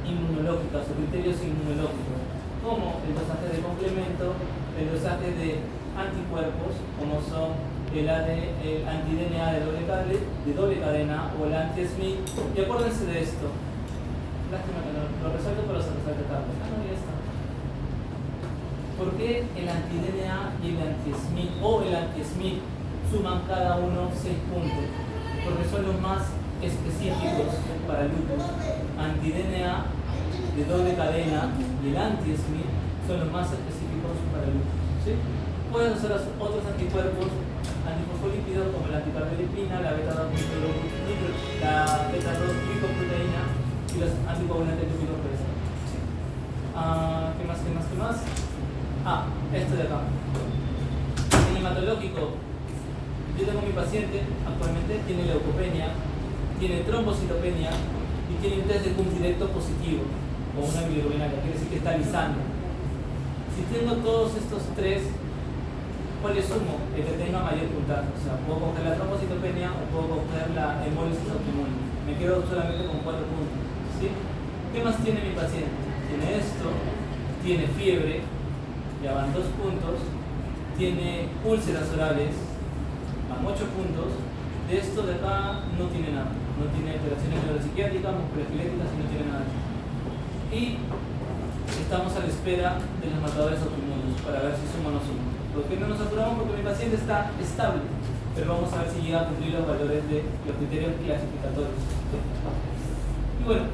inmunológicas o criterios inmunológicos, como el dosaje de complemento, el dosaje de anticuerpos, como son el anti-DNA de doble cadena o el anti-SMIC. Y acuérdense de esto. Lástima que no lo resalto, pero se resalta tarde. No, ya está. ¿Por qué el anti-DNA y el anti-SMIC o el anti-SMIC suman cada uno 6 puntos? Porque son los más específicos para el lupus. Anti-DNA de doble cadena y el anti-SMIC son los más específicos para el lupus, ¿sí? Pueden usar otros anticuerpos antifosfolípidos como la anticardiolipina, la beta-2-glicoproteína y los anticoagulantes lipídicos. ¿Sí? ¿Qué más? Esto de acá. En hematológico, yo tengo mi paciente actualmente, tiene leucopenia, tiene trombocitopenia y tiene un test de CUM directo positivo o una bilirrubinaria, quiere decir que está lisando. Si tengo todos estos tres ¿cuál es sumo? El que tenga mayor puntaje. O sea, puedo coger la trombocitopenia o puedo coger la hemólisis autoinmune. Me quedo solamente con 4 puntos. ¿Sí? ¿Qué más tiene mi paciente? Tiene esto, tiene fiebre, ya van 2 puntos, tiene úlceras orales, van 8 puntos. De esto de acá no tiene nada. No tiene alteraciones neuropsiquiátricas, musculoesqueléticas y no tiene nada. Y estamos a la espera de los marcadores autoinmunes para ver si suma o no suma. ¿Por qué no nos apuramos? Porque mi paciente está estable, pero vamos a ver si llega a cumplir los valores de los criterios clasificatorios. Y bueno,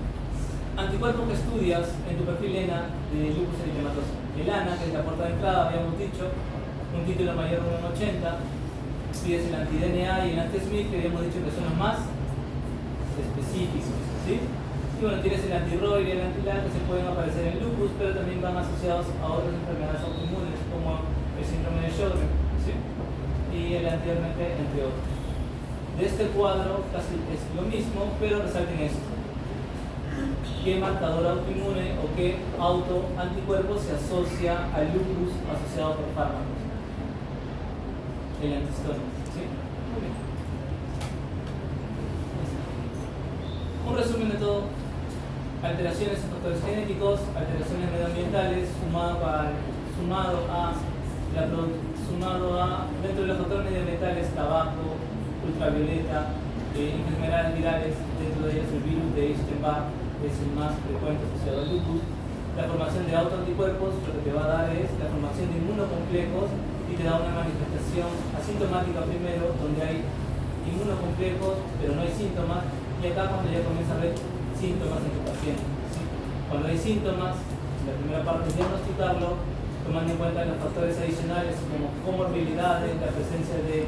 anticuerpos que estudias en tu perfil ENA de lupus eritematoso. El ANA, que es la puerta de entrada, habíamos dicho, un título mayor de 1,80. Pides el anti-DNA y el anti-SMIT, que habíamos dicho que son los más específicos, ¿sí? Y bueno, tienes el anti-ROI y el anti-LAR que se pueden aparecer en lupus, pero también van asociados a otras enfermedades autoinmunes como el síndrome de Sjögren, ¿sí? Y el anti-RNP, entre otros. De este cuadro casi es lo mismo, pero resalten esto. ¿Qué marcador autoinmune o qué autoanticuerpo se asocia al lupus asociado por fármacos? El antihistónico, ¿sí? Muy bien. Un resumen de todo: alteraciones en factores genéticos, alteraciones medioambientales, sumado a dentro de los factores medioambientales, tabaco, ultravioleta, enfermedades virales, dentro de ellas el virus de Epstein-Barr es el más frecuente asociado al lupus. La formación de autoanticuerpos lo que te va a dar es la formación de inmunocomplejos y te da una manifestación asintomática primero, donde hay inmunocomplejos pero no hay síntomas, y acá cuando ya comienza a haber síntomas en tu paciente, ¿sí? Cuando hay síntomas, la primera parte es diagnosticarlo, tomando en cuenta los factores adicionales como comorbilidades, la presencia de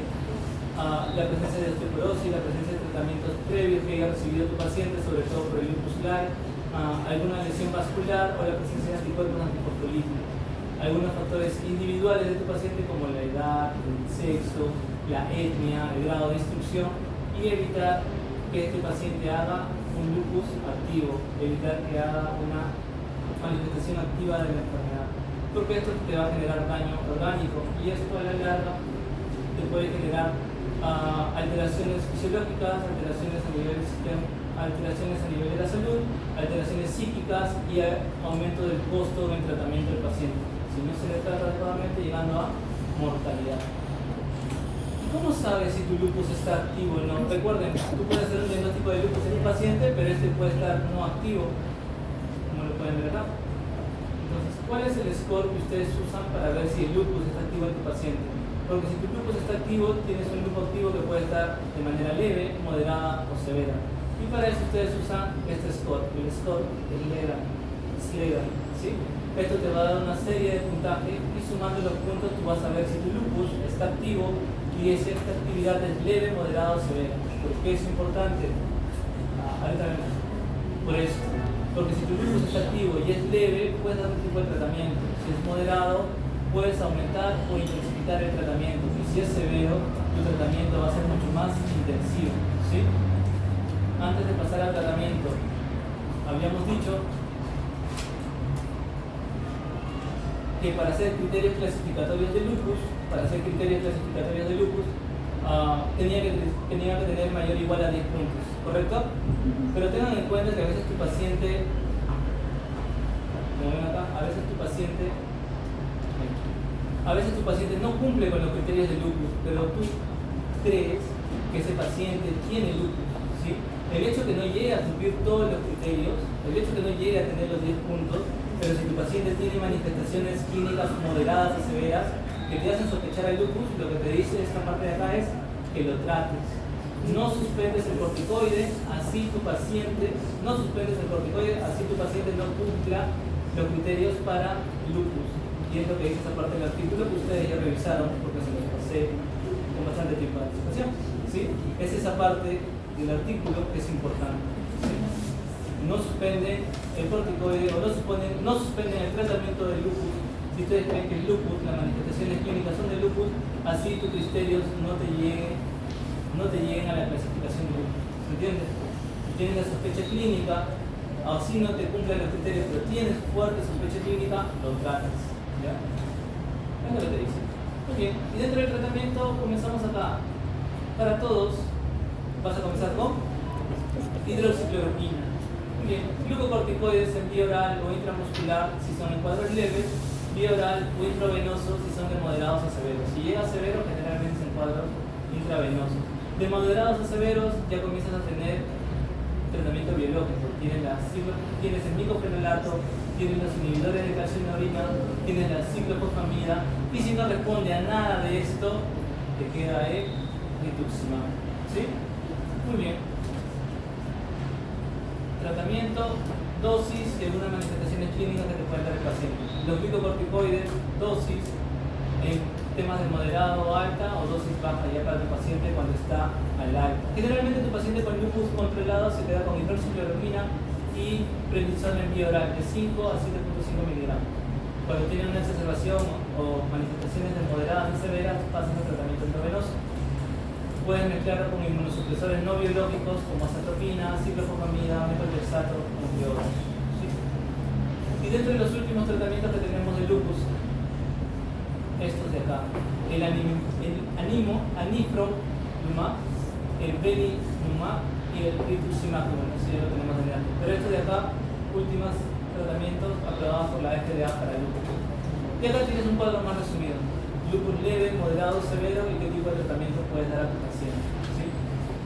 osteoporosis, la presencia de tratamientos previos que haya recibido tu paciente, sobre todo por el lupus LAI, alguna lesión vascular o la presencia de anticuerpos antifosfolíticos. Algunos factores individuales de tu paciente como la edad, el sexo, la etnia, el grado de instrucción, y evitar que este paciente haga un lupus activo, evitar que haga una manifestación activa de la enfermedad, porque esto te va a generar daño orgánico y esto a la larga te puede generar alteraciones fisiológicas, alteraciones a nivel del sistema, alteraciones a nivel de la salud, alteraciones psíquicas y aumento del costo del tratamiento del paciente, si no se le trata adecuadamente, llegando a mortalidad. ¿Cómo sabes si tu lupus está activo o no? Recuerden, tú puedes hacer un diagnóstico de lupus en un paciente, pero este puede estar no activo, como lo pueden ver acá. Entonces, ¿cuál es el score que ustedes usan para ver si el lupus está activo en tu paciente? Porque si tu lupus está activo, tienes un lupus activo que puede estar de manera leve, moderada o severa. Y para eso ustedes usan este score, el score de Sledan, ¿sí? Esto te va a dar una serie de puntaje y sumando los puntos tú vas a ver si tu lupus está activo y si esta actividad es leve, moderada o severa. ¿Por qué es importante? Ahorita vemos. Por eso, porque si tu lupus está activo y es leve, puedes dar un tipo de tratamiento. Si es moderado, puedes aumentar o intensificar el tratamiento. Y si es severo, tu tratamiento va a ser mucho más intensivo, ¿sí? Antes de pasar al tratamiento, habíamos dicho que para hacer criterios clasificatorios de lupus, tenía que tener mayor o igual a 10 puntos, ¿correcto? Pero tengan en cuenta que a veces tu paciente, como ven acá, a veces tu paciente no cumple con los criterios de lupus, pero tú crees que ese paciente tiene lupus, ¿sí? El hecho que no llegue a cumplir todos los criterios, el hecho que no llegue a tener los 10 puntos, pero si tu paciente tiene manifestaciones clínicas moderadas y severas que te hacen sospechar el lupus, lo que te dice esta parte de acá es que lo trates. No suspendes el corticoide, así tu paciente no cumpla los criterios para lupus. Y es lo que dice esa parte del artículo que ustedes ya revisaron porque se los pasé con bastante tiempo de anticipación, ¿sí? Es esa parte del artículo que es importante, ¿sí? No suspenden el corticoide o no suspenden el tratamiento del lupus. Si ustedes creen que el lupus, las manifestaciones clínicas son de lupus, así tus criterios no te lleguen a la clasificación de lupus. ¿Se entiende? Si tienes la sospecha clínica, así no te cumplen los criterios, pero tienes fuerte sospecha clínica, lo tratas, ¿ya? Es lo que te dice. Muy bien, y dentro del tratamiento comenzamos acá. Para todos, vas a comenzar con hidroxicloroquina. Muy bien, glucocorticoides en vía oral o intramuscular si son en cuadros leves, vía oral o intravenosos si son de moderados a severos. Si llega a severos, generalmente es en cuadros intravenosos. De moderados a severos ya comienzas a tener tratamiento biológico. Tienes el micofenolato, tienes los inhibidores de calcio en la orina, tienes la ciclofosfamida, y si no responde a nada de esto, te queda el rituximab. ¿Sí? Muy bien. Tratamiento, dosis y algunas manifestaciones clínicas que te pueden dar el paciente. Los glucocorticoides, dosis en temas de moderado o alta o dosis baja ya para tu paciente cuando está al alta. Generalmente tu paciente con lupus controlado se queda con hidroxicloroquina y prednisona en vía oral de 5 a 7.5 miligramos. Cuando tienen una exacerbación o manifestaciones de moderadas y severas, pasan al tratamiento intravenoso. Pueden mezclarlo con inmunosupresores no biológicos como acetropina, ciclofosfamida, methotrexato, entre otros. ¿Sí? Y dentro de los últimos tratamientos que tenemos de lupus, estos de acá, el anifrolumab, el belimumab y el rituximab, bueno, eso ya lo tenemos delante. Pero estos de acá, últimos tratamientos aprobados por la FDA para el lupus. Y acá tienes un cuadro más resumido. Lupus leve, moderado, severo y qué tipo de tratamiento puedes dar a tu paciente. ¿Sí?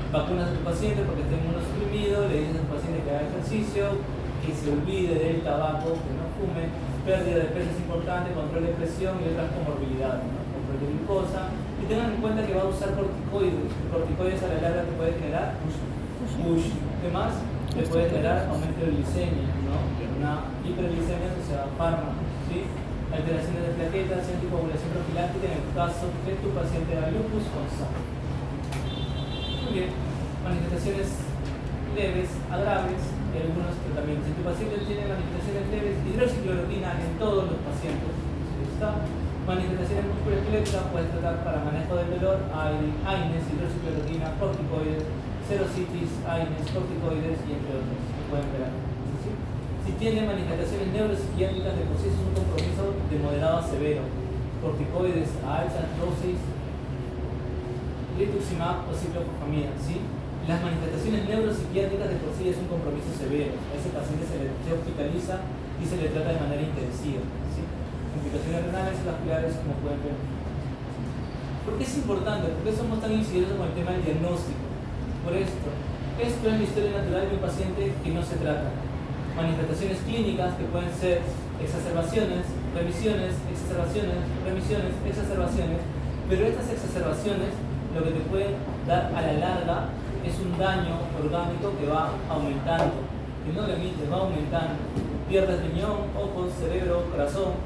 Vacunas a tu paciente porque está inmunosuprimido, le dices a tu paciente que haga ejercicio, que se olvide del tabaco, que no fume, pérdida de peso es importante, control de presión y otras comorbilidades, ¿no? Control de glucosa. Y tengan en cuenta que va a usar corticoides. Corticoides a la larga te puede generar push. ¿Qué más? Te puede generar aumento de glicemia, ¿no? Una hiperglicemia asociada a fármacos, ¿sí? Alteraciones de plaquetas y anticoagulación profiláctica en el caso de tu paciente de lupus con SAP. Muy bien, manifestaciones leves a graves y algunos tratamientos. Si tu paciente tiene manifestaciones leves, hidroxicloroquina en todos los pacientes. Si está. Manifestaciones musculoesqueléticas, puedes tratar para manejo del dolor, AINES, hidroxicloroquina, corticoides, serositis, AINES, corticoides y entre otros. Pueden ver. Si tiene manifestaciones neuropsiquiátricas, de por sí es un compromiso de moderado a severo. Corticoides a altas dosis, rituximab o ciclofosfamida, ¿sí? Las manifestaciones neuropsiquiátricas de por sí es un compromiso severo. A ese paciente se hospitaliza y se le trata de manera intensiva, ¿sí? Complicaciones renales y vasculares, como pueden ver. ¿Por qué es importante? ¿Por qué somos tan incidentos con el tema del diagnóstico? Por esto. Esto es la historia natural de un paciente que no se trata. Manifestaciones clínicas que pueden ser exacerbaciones, remisiones, exacerbaciones, remisiones, exacerbaciones, pero estas exacerbaciones lo que te pueden dar a la larga es un daño orgánico que va aumentando, que no remite, va aumentando. Pierdes riñón, ojos, cerebro, corazón.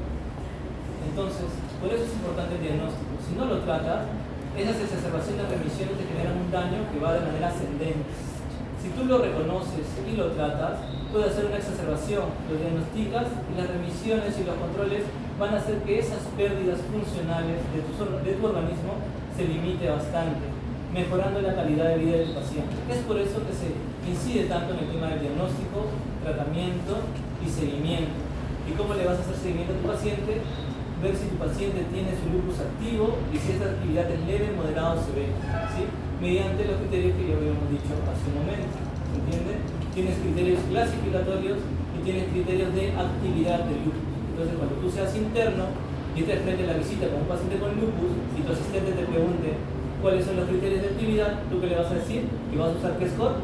Entonces, por eso es importante el diagnóstico. Si no lo tratas, esas exacerbaciones, remisiones te generan un daño que va de manera ascendente. Si tú lo reconoces y lo tratas, puede hacer una exacerbación, lo diagnosticas y las remisiones y los controles van a hacer que esas pérdidas funcionales de tu organismo se limite bastante, mejorando la calidad de vida del paciente. Es por eso que se incide tanto en el tema del diagnóstico, tratamiento y seguimiento. ¿Y cómo le vas a hacer seguimiento a tu paciente? Ver si tu paciente tiene su lupus activo y si esta actividad es leve, moderada o severa, ¿sí? Mediante los criterios que ya habíamos dicho hace un momento, ¿entiendes? Tienes criterios clasificatorios y tienes criterios de actividad del lupus. Entonces, cuando tú seas interno y estés frente a la visita con un paciente con lupus y tu asistente te pregunte cuáles son los criterios de actividad, ¿tú qué le vas a decir? ¿Y vas a usar qué score?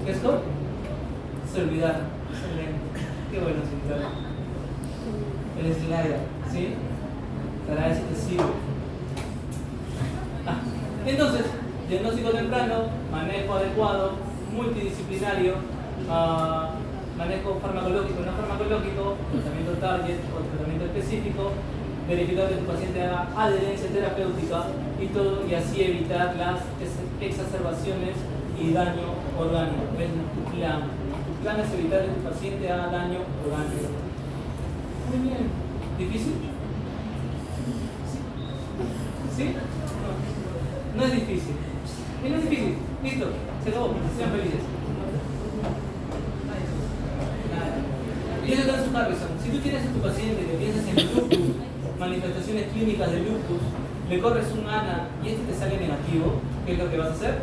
¿Qué score? Se olvidaron. Excelente. Qué bueno, señorita. El slider, ¿sí? Para eso te sirve. Entonces, diagnóstico temprano, manejo adecuado, multidisciplinario, manejo farmacológico, no farmacológico, tratamiento target o tratamiento específico, verificar que tu paciente haga adherencia terapéutica y todo, y así evitar las exacerbaciones y daño orgánico. Es tu plan. Tu plan es evitar que tu paciente haga daño orgánico. Muy bien. ¿Difícil? ¿Sí? No es difícil. Y no es difícil. Listo. Se acabó. Sean felices. Y eso es Harrison. Si tú tienes a tu paciente que piensas en lupus manifestaciones clínicas de lupus, le corres un ANA y este te sale negativo, ¿qué es lo que vas a hacer?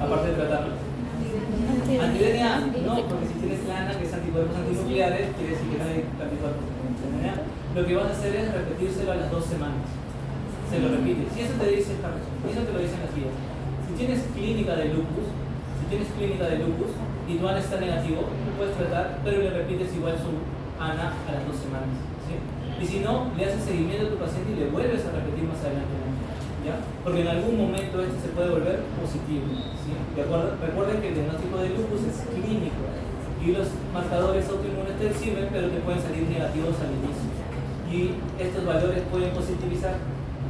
Aparte de tratarlo. Anti-DNA, no, porque si tienes el ANA, que es anticuerpos antinucleares, quiere decir que no hay anticuerpos anti-DNA. Lo que vas a hacer es repetírselo a las 2 semanas. Se lo repites. Y eso te dice Harrison, y eso te lo dicen las guías. Si tienes clínica de lupus y tu ANA está negativo, lo puedes tratar, pero le repites igual su ANA a las 2 semanas. ¿Sí? Y si no, le haces seguimiento a tu paciente y le vuelves a repetir más adelante. ¿Ya? Porque en algún momento este se puede volver positivo. ¿Sí? Recuerden que el diagnóstico de lupus es clínico y los marcadores autoinmunes te sirven, pero te pueden salir negativos al inicio. Y estos valores pueden positivizar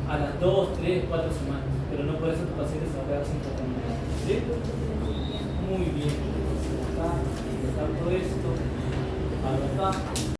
a las 2, 3, 4 semanas, pero no por eso tu paciente se va a quedar sin tratamiento. ¿Sí? Muy bien. Acá, todo esto. Acá.